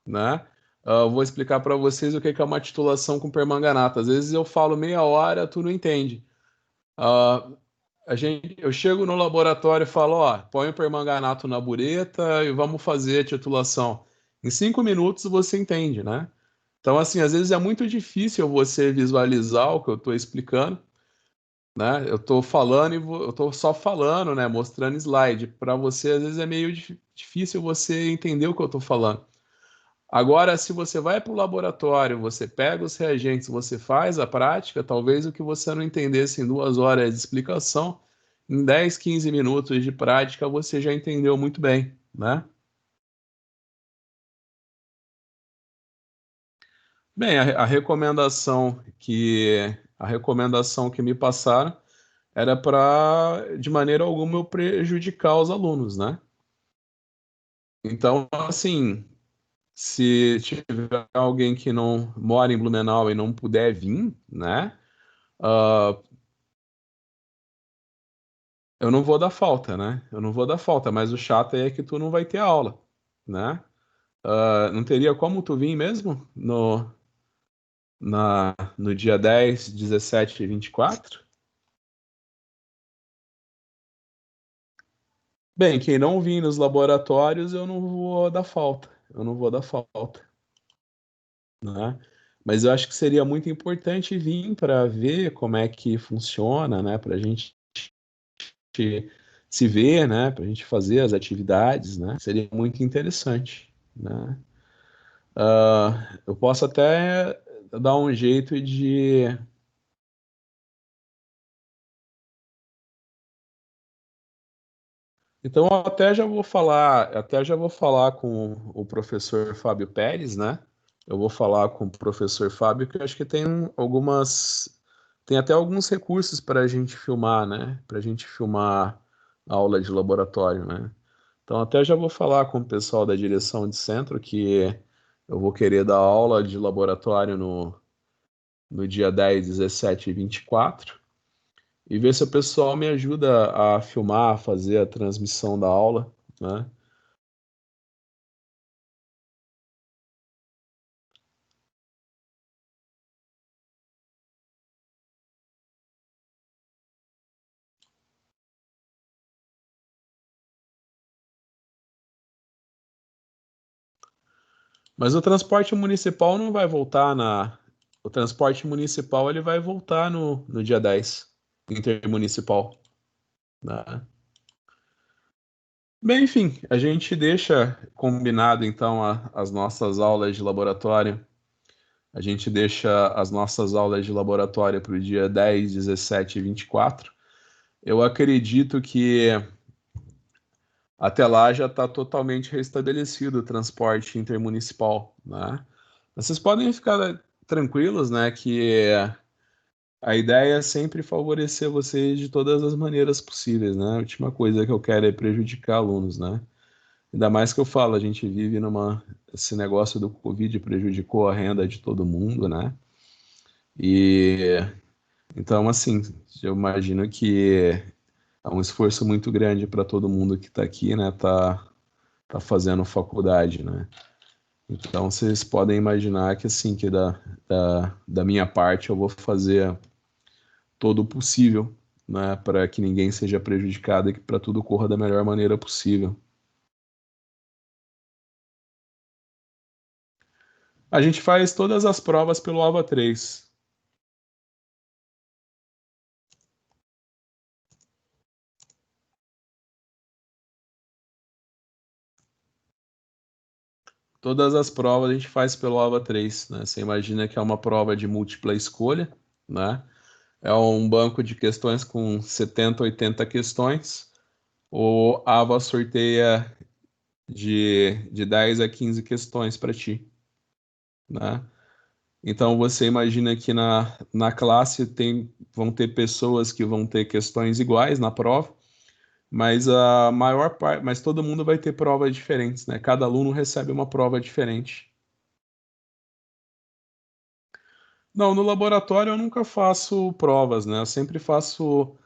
né? Eu vou explicar para vocês o que é uma titulação com permanganato. Às vezes eu falo meia hora, tu não entende. Ah, eu chego no laboratório e falo, ó, põe o permanganato na bureta e vamos fazer a titulação. Em 5 minutos você entende, né? Então, assim, às vezes é muito difícil você visualizar o que eu estou explicando, né? Eu estou falando eu estou só falando, né? Mostrando slide. Para você, às vezes é meio difícil você entender o que eu estou falando. Agora, se você vai para o laboratório, você pega os reagentes, você faz a prática, talvez o que você não entendesse em 2 horas de explicação, em 10, 15 minutos de prática, você já entendeu muito bem, né? Bem, a recomendação que me passaram era para, de maneira alguma, eu prejudicar os alunos, né? Então, assim, se tiver alguém que não mora em Blumenau e não puder vir, né? ah, eu não vou dar falta, né? Eu não vou dar falta, mas o chato é que tu não vai ter aula, né? Não teria como tu vir mesmo no dia 10, 17 e 24? Bem, quem não vir nos laboratórios, eu não vou dar falta. Eu não vou dar falta, né? Mas eu acho que seria muito importante vir para ver como é que funciona, né? Para a gente se ver, né? Para a gente fazer as atividades, né? Seria muito interessante, né? Eu posso até dar um jeito de. Então, eu até já vou falar com o professor Fábio Pérez, né? Eu vou falar com o professor Fábio, que eu acho que tem até alguns recursos para a gente filmar, né? Para a gente filmar aula de laboratório, né? Então, até já vou falar com o pessoal da direção de centro que eu vou querer dar aula de laboratório no dia 10, 17 e 24 e ver se o pessoal me ajuda a filmar, a fazer a transmissão da aula, né? Mas o transporte municipal não vai voltar na. O transporte municipal ele vai voltar no dia 10, intermunicipal, né? Bem, enfim, a gente deixa combinado então as nossas aulas de laboratório. A gente deixa as nossas aulas de laboratório para o dia 10, 17 e 24. Eu acredito que até lá já está totalmente restabelecido o transporte intermunicipal, né? Vocês podem ficar tranquilos, né, que a ideia é sempre favorecer vocês de todas as maneiras possíveis, né? A última coisa que eu quero é prejudicar alunos, né? Ainda mais que eu falo, a gente vive esse negócio do Covid prejudicou a renda de todo mundo, né? E então, assim, eu imagino que é um esforço muito grande para todo mundo que está aqui, né? Tá fazendo faculdade, né? Então, vocês podem imaginar que, assim, que da minha parte eu vou fazer todo o possível, né, para que ninguém seja prejudicado e que para tudo corra da melhor maneira possível. A gente faz todas as provas pelo AVA 3. Todas as provas a gente faz pelo AVA 3, né? Você imagina que é uma prova de múltipla escolha, né? É um banco de questões com 70, 80 questões. O AVA sorteia de 10 a 15 questões para ti, né? Então você imagina que na classe vão ter pessoas que vão ter questões iguais na prova, mas a maior parte, mas todo mundo vai ter provas diferentes, né? Cada aluno recebe uma prova diferente. Não, no laboratório eu nunca faço provas, né? Eu sempre faço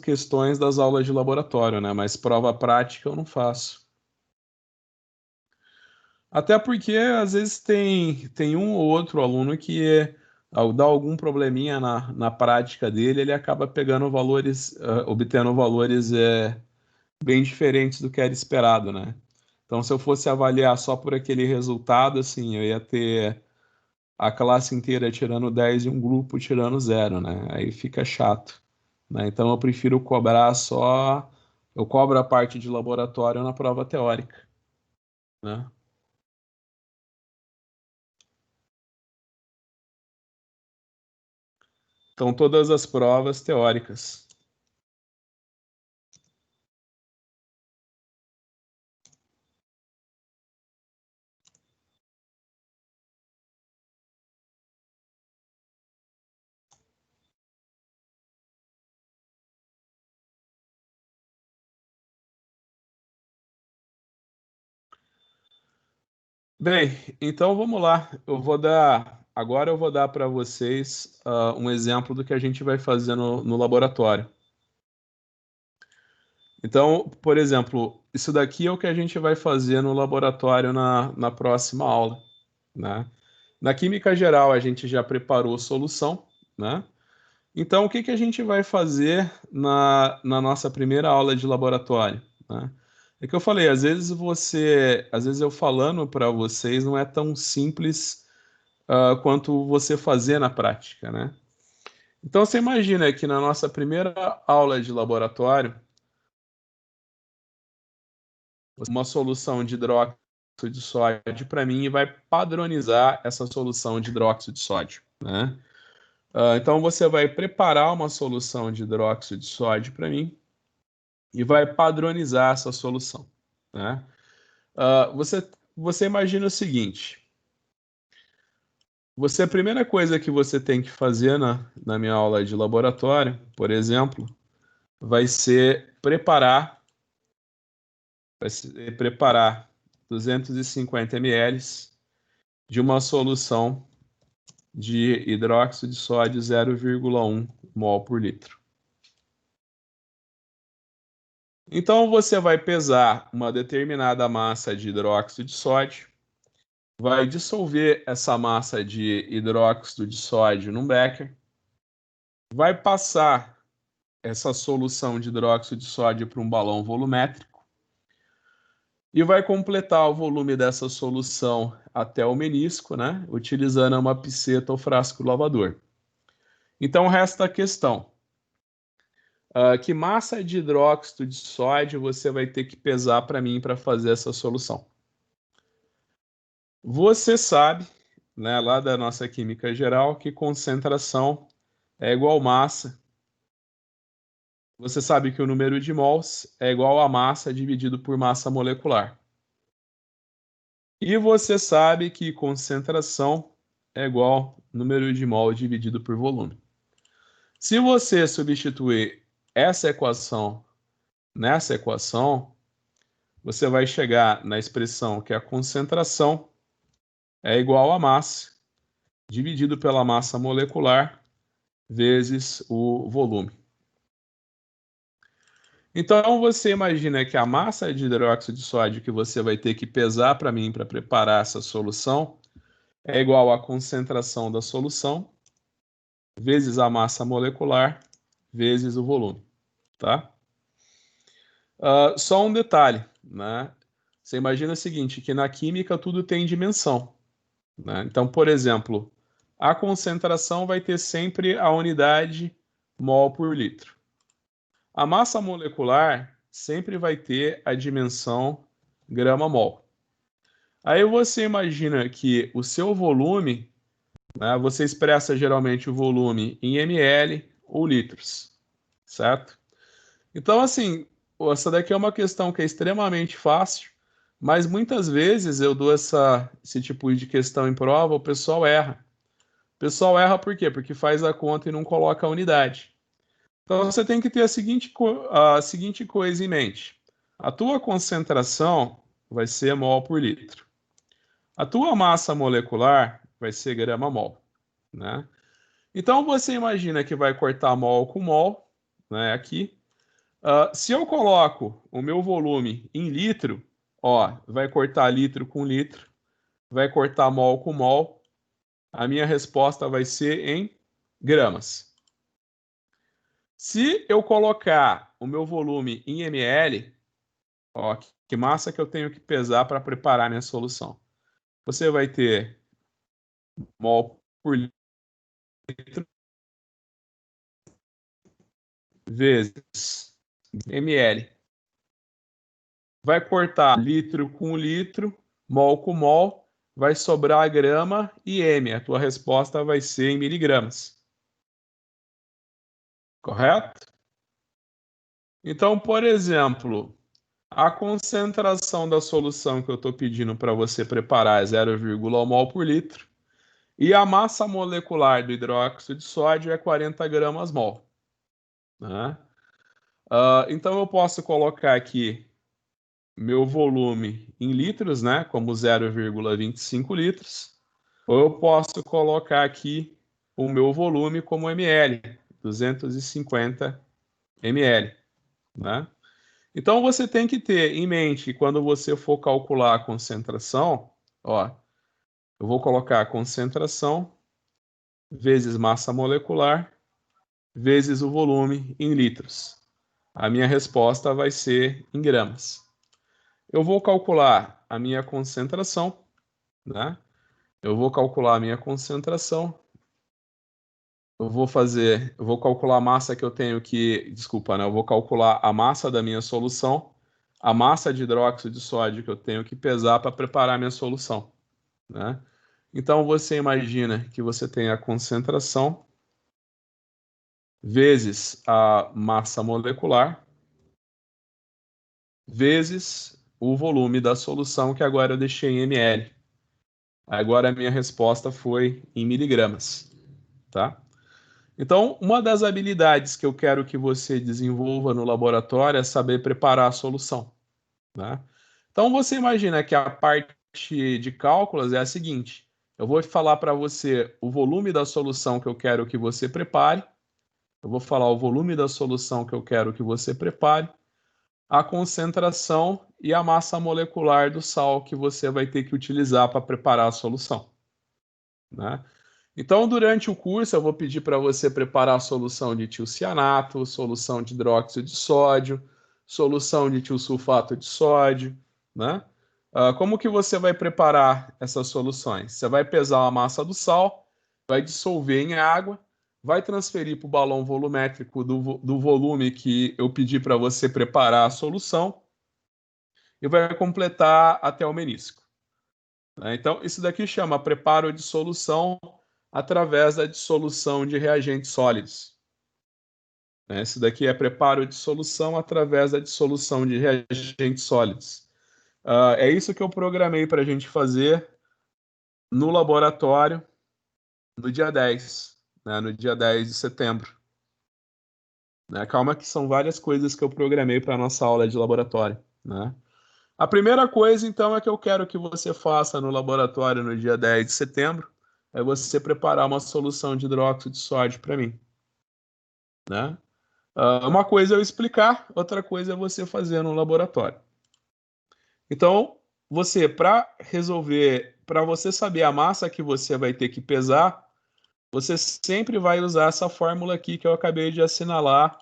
questões das aulas de laboratório, né? Mas prova prática eu não faço. Até porque às vezes tem um ou outro aluno que, ao dar algum probleminha na prática dele, ele acaba pegando valores, obtendo valores bem diferentes do que era esperado, né? Então, se eu fosse avaliar só por aquele resultado, assim, eu ia ter. a classe inteira tirando 10 e um grupo tirando 0, né? Aí fica chato, né? Então eu prefiro cobrar só... Eu cobro a parte de laboratório na prova teórica, né? Então todas as provas teóricas. Bem, então vamos lá. Agora eu vou dar para vocês um exemplo do que a gente vai fazer no laboratório. Então, por exemplo, isso daqui é o que a gente vai fazer no laboratório na próxima aula, né? Na química geral, a gente já preparou a solução, né? Então, o que que a gente vai fazer na nossa primeira aula de laboratório, né? É que eu falei, às vezes eu falando para vocês não é tão simples quanto você fazer na prática, né? Então, você imagina que na nossa primeira aula de laboratório, uma solução de hidróxido de sódio para mim e vai padronizar essa solução de hidróxido de sódio, né? Então você vai preparar uma solução de hidróxido de sódio para mim e vai padronizar essa solução, né? Você imagina o seguinte: a primeira coisa que você tem que fazer na minha aula de laboratório, por exemplo, vai ser preparar 250 ml de uma solução de hidróxido de sódio 0,1 mol por litro. Então você vai pesar uma determinada massa de hidróxido de sódio, vai dissolver essa massa de hidróxido de sódio num becker, vai passar essa solução de hidróxido de sódio para um balão volumétrico e vai completar o volume dessa solução até o menisco, né, utilizando uma piceta ou frasco lavador. Então resta a questão: que massa de hidróxido de sódio você vai ter que pesar para mim para fazer essa solução? Você sabe, né, lá da nossa química geral, que concentração é igual massa. Você sabe que o número de mols é igual a massa dividido por massa molecular. E você sabe que concentração é igual número de mol dividido por volume. Se você substituir essa equação nessa equação, você vai chegar na expressão que a concentração é igual a massa dividido pela massa molecular vezes o volume. Então você imagina que a massa de hidróxido de sódio que você vai ter que pesar para mim para preparar essa solução é igual à concentração da solução vezes a massa molecular vezes o volume, tá? Só um detalhe, né? Você imagina o seguinte, que na química tudo tem dimensão, né? Então, por exemplo, a concentração vai ter sempre a unidade mol por litro. A massa molecular sempre vai ter a dimensão grama-mol. Aí você imagina que o seu volume, né, você expressa geralmente o volume em ml ou litros, certo? Então, assim, essa daqui é uma questão que é extremamente fácil, mas muitas vezes eu dou esse tipo de questão em prova, o pessoal erra. O pessoal erra por quê? Porque faz a conta e não coloca a unidade. Então você tem que ter a seguinte coisa em mente. A tua concentração vai ser mol por litro. A tua massa molecular vai ser grama-mol, né? Então você imagina que vai cortar mol com mol, né, aqui. Se eu coloco o meu volume em litro, ó, vai cortar litro com litro, vai cortar mol com mol, a minha resposta vai ser em gramas. Se eu colocar o meu volume em ml, ó, que massa que eu tenho que pesar para preparar minha solução? Você vai ter mol por litro vezes ml. Vai cortar litro com litro, mol com mol, vai sobrar grama e m. A tua resposta vai ser em miligramas. Correto? Então, por exemplo, a concentração da solução que eu estou pedindo para você preparar é 0,1 mol por litro. E a massa molecular do hidróxido de sódio é 40 gramas mol. Né? Então eu posso colocar aqui meu volume em litros, né, como 0,25 litros, ou eu posso colocar aqui o meu volume como ml, 250 ml. Né? Então você tem que ter em mente que quando você for calcular a concentração, ó, eu vou colocar a concentração vezes massa molecular vezes o volume em litros. A minha resposta vai ser em gramas. Eu vou calcular a minha concentração, né? Eu vou calcular a minha concentração. Eu vou calcular a massa que eu tenho que, desculpa, né? Eu vou calcular a massa da minha solução, a massa de hidróxido de sódio que eu tenho que pesar para preparar a minha solução, né? Então você imagina que você tem a concentração vezes a massa molecular vezes o volume da solução, que agora eu deixei em ml. Agora a minha resposta foi em miligramas, tá? Então, uma das habilidades que eu quero que você desenvolva no laboratório é saber preparar a solução, né? Então, você imagina que a parte de cálculos é a seguinte: eu vou falar para você o volume da solução que eu quero que você prepare, eu vou falar o volume da solução que eu quero que você prepare, a concentração e a massa molecular do sal que você vai ter que utilizar para preparar a solução, né? Então, durante o curso, eu vou pedir para você preparar a solução de tiocianato, solução de hidróxido de sódio, solução de tiosulfato de sódio, né? Como que você vai preparar essas soluções? Você vai pesar a massa do sal, vai dissolver em água, vai transferir para o balão volumétrico do volume que eu pedi para você preparar a solução e vai completar até o menisco, né? Então, isso daqui chama preparo de solução através da dissolução de reagentes sólidos, né? Esse daqui é preparo de solução através da dissolução de reagentes sólidos. É isso que eu programei para a gente fazer no laboratório no dia 10, né? No dia 10 de setembro. Né? Calma que são várias coisas que eu programei para a nossa aula de laboratório, né? A primeira coisa, então, é que eu quero que você faça no laboratório no dia 10 de setembro, é você preparar uma solução de hidróxido de sódio para mim, né? Uma coisa é eu explicar, outra coisa é você fazer no laboratório. Então, para resolver, para você saber a massa que você vai ter que pesar, você sempre vai usar essa fórmula aqui que eu acabei de assinalar,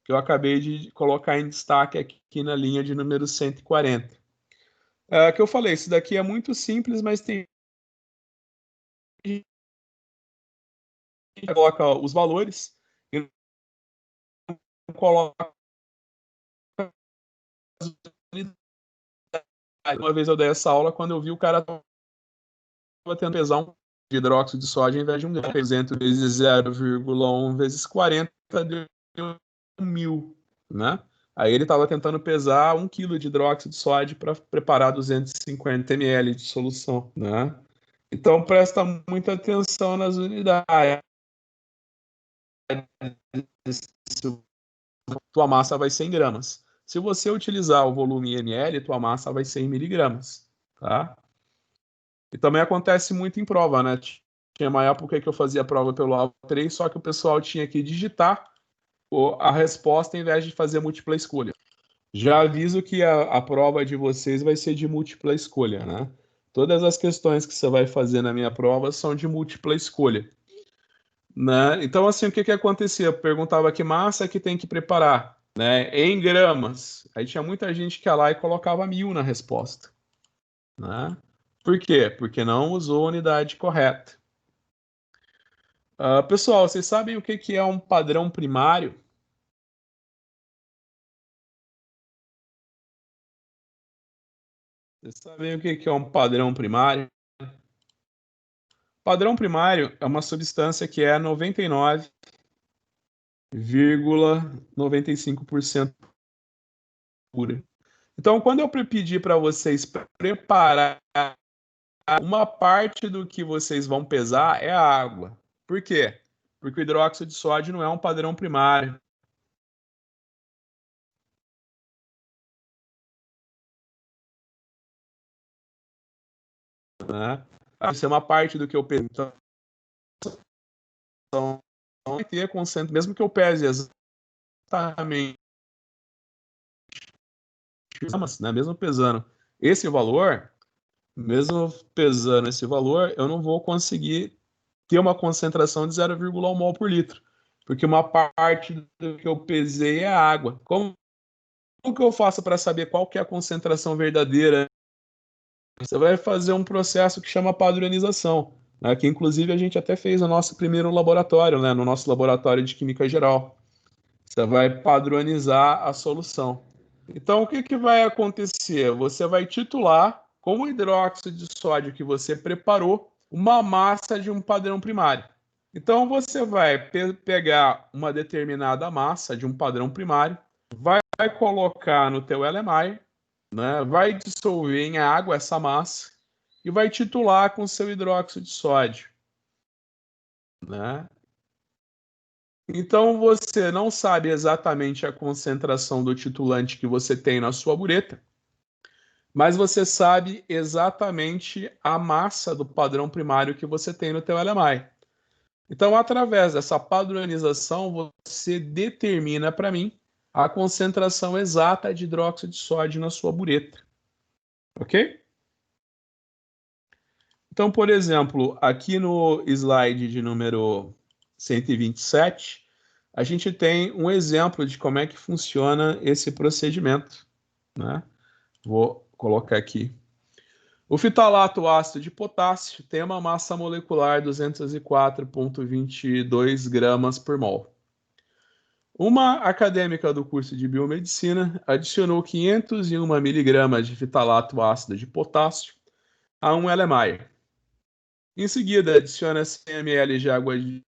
que eu acabei de colocar em destaque aqui na linha de número 140. Que eu falei, isso daqui é muito simples, mas tem gente que coloca os valores e não coloca as unidades. Uma vez eu dei essa aula, quando eu vi o cara estava tendo pesar um de hidróxido de sódio em vez de 1 grama. 300 vezes 0,1 vezes 40 deu 1.000, né? Aí ele estava tentando pesar 1 kg de hidróxido de sódio para preparar 250 ml de solução, né? Então presta muita atenção nas unidades. Tua massa vai ser em gramas. Se você utilizar o volume em ml, tua massa vai ser em miligramas, tá? E também acontece muito em prova, né? Tinha uma época que eu fazia prova pelo AL3, só que o pessoal tinha que digitar a resposta em vez de fazer múltipla escolha. Já aviso que a prova de vocês vai ser de múltipla escolha, né? Todas as questões que você vai fazer na minha prova são de múltipla escolha, né? Então, assim, o que que acontecia? Eu perguntava que massa que tem que preparar, né? Em gramas. Aí tinha muita gente que ia lá e colocava 1.000 na resposta, né? Por quê? Porque não usou a unidade correta. Pessoal, vocês sabem o que é um padrão primário? Vocês sabem o que é um padrão primário? Padrão primário é uma substância que é 99,95% pura. Então, quando eu pedir para vocês preparar uma parte do que vocês vão pesar é a água. Por quê? Porque o hidróxido de sódio não é um padrão primário, né? Isso é uma parte do que eu peso. Então, vai ter concentração, mesmo que eu pese exatamente, né? Mesmo pesando esse valor, mesmo pesando esse valor, eu não vou conseguir ter uma concentração de 0,1 mol por litro, porque uma parte do que eu pesei é água. Como que eu faço para saber qual que é a concentração verdadeira? Você vai fazer um processo que chama padronização, né? Que inclusive a gente até fez no nosso primeiro laboratório, né? No nosso laboratório de química geral. Você vai padronizar a solução. Então, o que que vai acontecer? Você vai titular com o hidróxido de sódio que você preparou uma massa de um padrão primário. Então, você vai pegar uma determinada massa de um padrão primário, vai colocar no teu LMI, né? Vai dissolver em água essa massa e vai titular com seu hidróxido de sódio, né? Então você não sabe exatamente a concentração do titulante que você tem na sua bureta, mas você sabe exatamente a massa do padrão primário que você tem no teu LMI. Então, através dessa padronização, você determina para mim a concentração exata de hidróxido de sódio na sua bureta, ok? Então, por exemplo, aqui no slide de número 127, a gente tem um exemplo de como é que funciona esse procedimento, né? Vou colocar aqui. O fitalato ácido de potássio tem uma massa molecular 204,22 gramas por mol. Uma acadêmica do curso de biomedicina adicionou 501 miligramas de fitalato ácido de potássio a um LMI. Em seguida, adiciona 100 ml de água de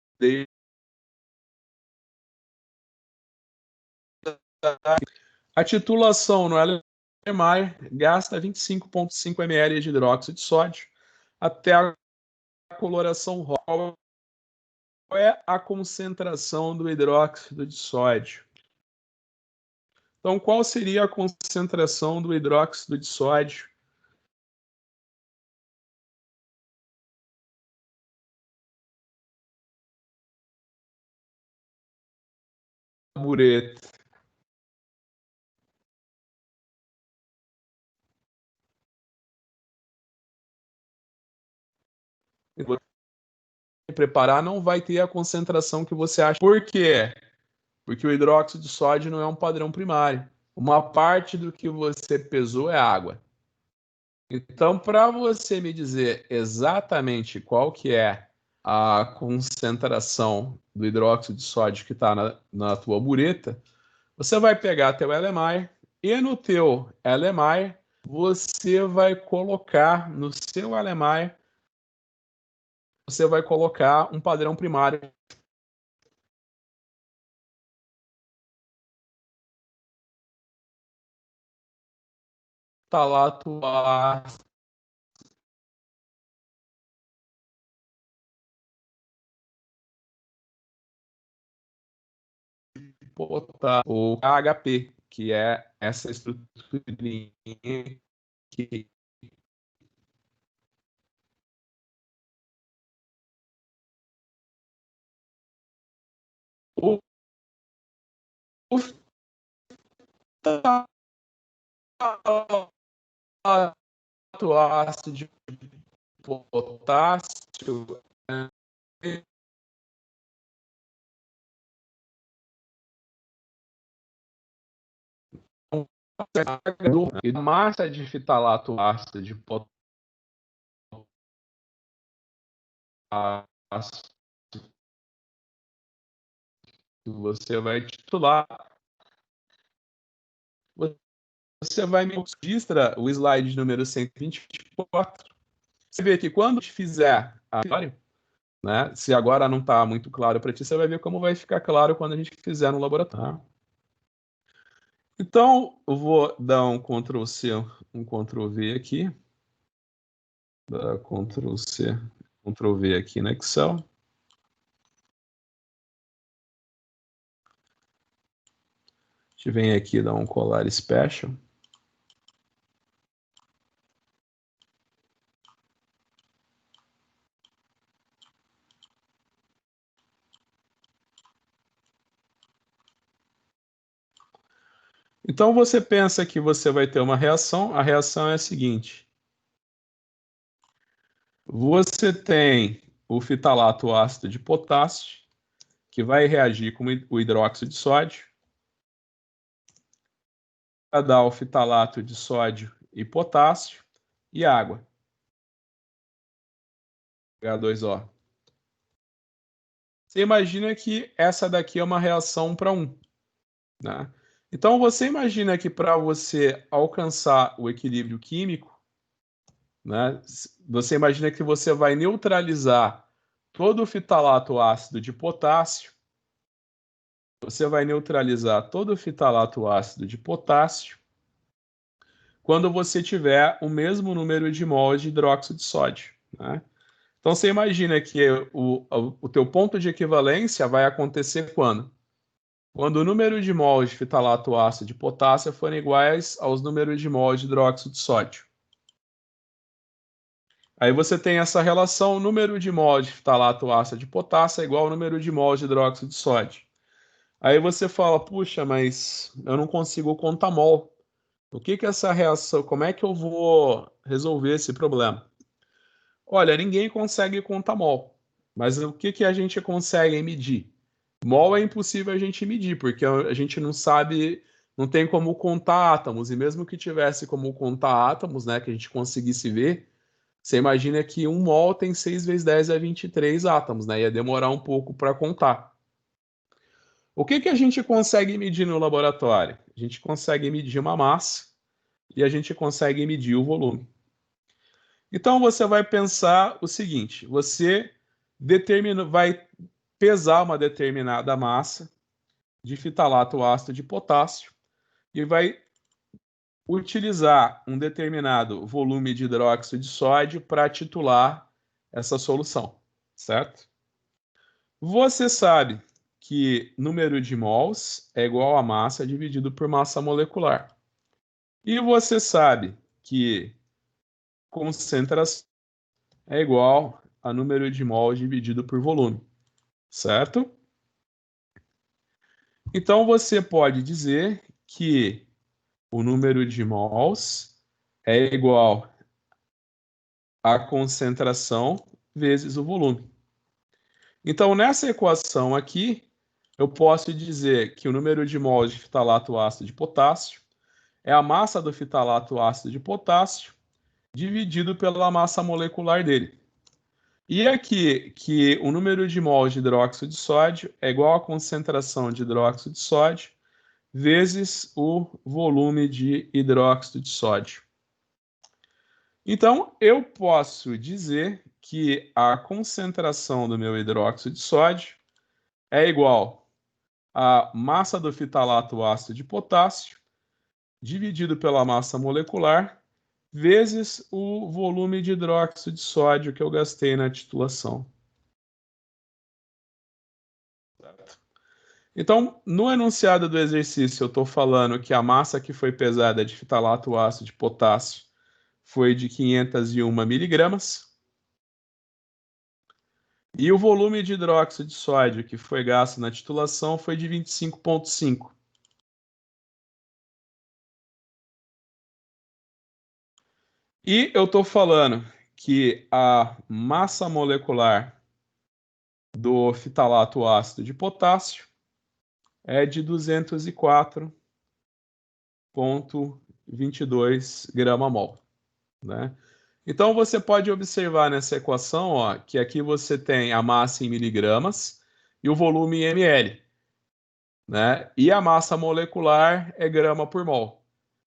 a titulação no LMI gasta 25,5 ml de hidróxido de sódio até a coloração rosa. Qual é a concentração do hidróxido de sódio? Então, qual seria a concentração do hidróxido de sódio? Bureta. Você preparar não vai ter a concentração que você acha. Por quê? Porque o hidróxido de sódio não é um padrão primário. Uma parte do que você pesou é água. Então, para você me dizer exatamente qual que é a concentração do hidróxido de sódio que está na tua bureta, você vai pegar teu LMI e no teu LMI você vai colocar no seu LMI, você vai colocar um padrão primário. Talato ácido potássio, o KHP, que é essa estruturinha que o, o ácido de potássio é e massa de fitalato ácido de potássio você vai titular, você vai me registra o slide número 124. Você vê que quando fizer a história, né, se agora não está muito claro para ti, você vai ver como vai ficar claro quando a gente fizer no laboratório. Então, eu vou dar um Ctrl+C, um Ctrl+V aqui. Dar Ctrl+C, Ctrl+V aqui no Excel. A gente vem aqui dar um colar special. Então você pensa que você vai ter uma reação, a reação é a seguinte. Você tem o fitalato ácido de potássio, que vai reagir com o hidróxido de sódio, para dar o fitalato de sódio e potássio e água. H2O. Você imagina que essa daqui é uma reação 1 para 1, né? Então você imagina que para você alcançar o equilíbrio químico, né, você imagina que você vai neutralizar todo o fitalato ácido de potássio. Você vai neutralizar todo o fitalato ácido de potássio quando você tiver o mesmo número de mols de hidróxido de sódio, né? Então você imagina que o teu ponto de equivalência vai acontecer quando? Quando o número de mols de fitalato ácido de potássio forem iguais aos números de mols de hidróxido de sódio. Aí você tem essa relação, número de mols de fitalato ácido de potássio é igual ao número de mols de hidróxido de sódio. Aí você fala, puxa, mas eu não consigo contar mol. O que que é essa reação? Como é que eu vou resolver esse problema? Olha, ninguém consegue contar mol, mas o que que a gente consegue medir? Mol é impossível a gente medir, porque a gente não sabe, não tem como contar átomos, e mesmo que tivesse como contar átomos, né, que a gente conseguisse ver, você imagina que um mol tem 6 vezes 10 a 23 átomos, né? Ia demorar um pouco para contar. O que que a gente consegue medir no laboratório? A gente consegue medir uma massa e a gente consegue medir o volume. Então você vai pensar o seguinte: você vai pesar uma determinada massa de fitalato ácido de potássio e vai utilizar um determinado volume de hidróxido de sódio para titular essa solução, certo? Você sabe que número de mols é igual a massa dividido por massa molecular. E você sabe que concentração é igual a número de mols dividido por volume, certo? Então você pode dizer que o número de mols é igual a concentração vezes o volume. Então, nessa equação aqui, eu posso dizer que o número de mols de fitalato ácido de potássio é a massa do fitalato ácido de potássio dividido pela massa molecular dele. E aqui que o número de mols de hidróxido de sódio é igual à concentração de hidróxido de sódio vezes o volume de hidróxido de sódio. Então, eu posso dizer que a concentração do meu hidróxido de sódio é igual à massa do fitalato ácido de potássio dividido pela massa molecular vezes o volume de hidróxido de sódio que eu gastei na titulação. Então, no enunciado do exercício, eu estou falando que a massa que foi pesada de fitalato ácido de potássio foi de 501 miligramas. E o volume de hidróxido de sódio que foi gasto na titulação foi de 25,5. E eu estou falando que a massa molecular do fitalato ácido de potássio é de 204,22 grama-mol, né? Então você pode observar nessa equação, ó, que aqui você tem a massa em miligramas e o volume em ml. né? E a massa molecular é grama por mol.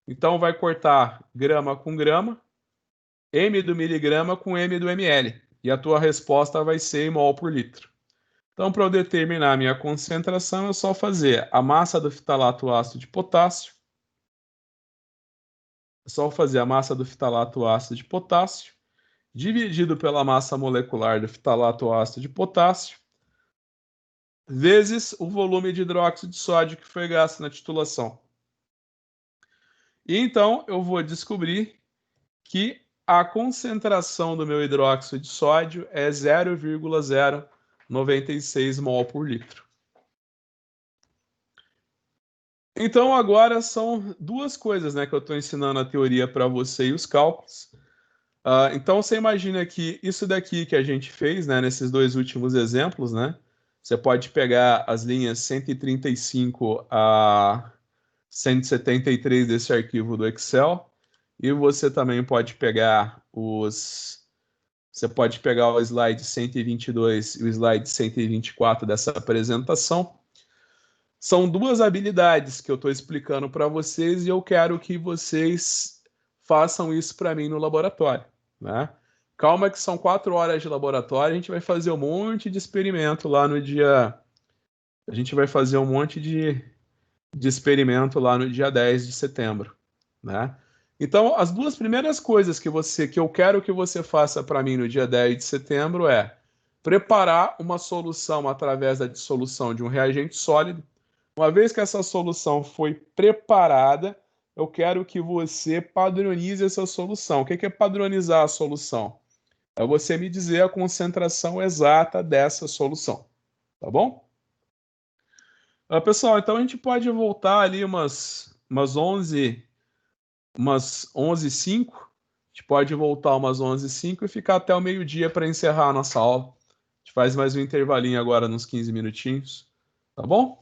Então, vai cortar grama com grama, m do miligrama com m do ml. E a tua resposta vai ser em mol por litro. Então, para eu determinar a minha concentração, é só fazer a massa do fitalato ácido de potássio. É só fazer a massa do fitalato ácido de potássio dividido pela massa molecular do fitalato ácido de potássio vezes o volume de hidróxido de sódio que foi gasto na titulação. E então eu vou descobrir que a concentração do meu hidróxido de sódio é 0,096 mol por litro. Então agora são duas coisas, né, que eu estou ensinando a teoria para você e os cálculos. Então você imagina que isso daqui que a gente fez, né, nesses dois últimos exemplos, né, você pode pegar as linhas 135 a 173 desse arquivo do Excel e você também pode pegar você pode pegar o slide 122 e o slide 124 dessa apresentação. São duas habilidades que eu estou explicando para vocês e eu quero que vocês façam isso para mim no laboratório, né? Calma que são 4 horas de laboratório, a gente vai fazer um monte de experimento lá no dia... A gente vai fazer um monte de experimento lá no dia 10 de setembro, né? Então, as duas primeiras coisas que eu quero que você faça para mim no dia 10 de setembro é preparar uma solução através da dissolução de um reagente sólido. Uma vez que essa solução foi preparada, eu quero que você padronize essa solução. O que é padronizar a solução? É você me dizer a concentração exata dessa solução, tá bom? Pessoal, então a gente pode voltar ali umas 11h05. A gente pode voltar umas 11h05 e ficar até o meio-dia para encerrar a nossa aula. A gente faz mais um intervalinho agora, nos 15 minutinhos, tá bom?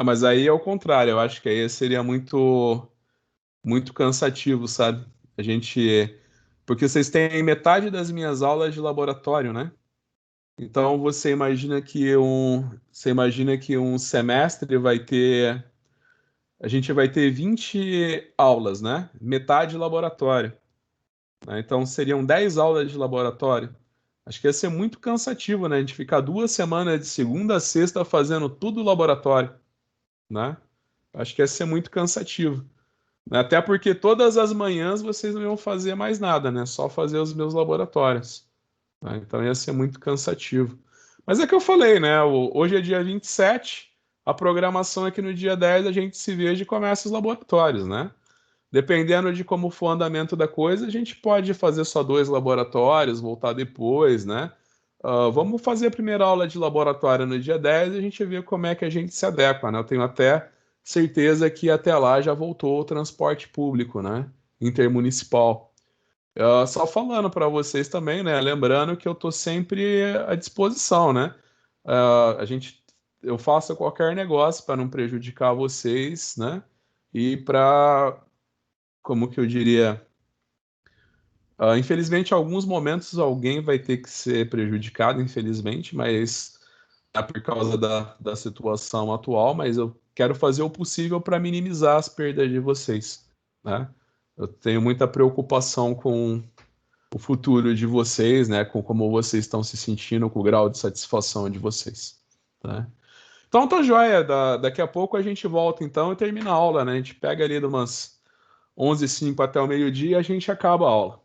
Mas aí é o contrário, eu acho que aí seria muito cansativo, sabe? Porque vocês têm metade das minhas aulas de laboratório, né? Então você imagina que um semestre a gente vai ter 20 aulas, né? Metade laboratório, né? Então seriam 10 aulas de laboratório. Acho que ia ser muito cansativo, né? A gente ficar 2 semanas de segunda a sexta fazendo tudo laboratório, né? Acho que ia ser muito cansativo. Até porque todas as manhãs vocês não iam fazer mais nada, né? Só fazer os meus laboratórios, né? Então ia ser muito cansativo. Mas é que eu falei, né? Hoje é dia 27, a programação é que no dia 10 a gente se veja e começa os laboratórios, né? Dependendo de como for o andamento da coisa, a gente pode fazer só 2 laboratórios, voltar depois, né? Vamos fazer a primeira aula de laboratório no dia 10 e a gente vê como é que a gente se adequa, né? Eu tenho até certeza que até lá já voltou o transporte público, né? Intermunicipal. Só falando para vocês também, né? Lembrando que eu estou sempre à disposição, né? Eu faço qualquer negócio para não prejudicar vocês, né? E para, como que eu diria? Infelizmente, em alguns momentos alguém vai ter que ser prejudicado, infelizmente, mas é por causa da situação atual, mas eu quero fazer o possível para minimizar as perdas de vocês, né? Eu tenho muita preocupação com o futuro de vocês, né? Com como vocês estão se sentindo, com o grau de satisfação de vocês, né? Então tá joia, daqui a pouco a gente volta então e termina a aula, né? A gente pega ali de umas 11h05 até o meio-dia e a gente acaba a aula.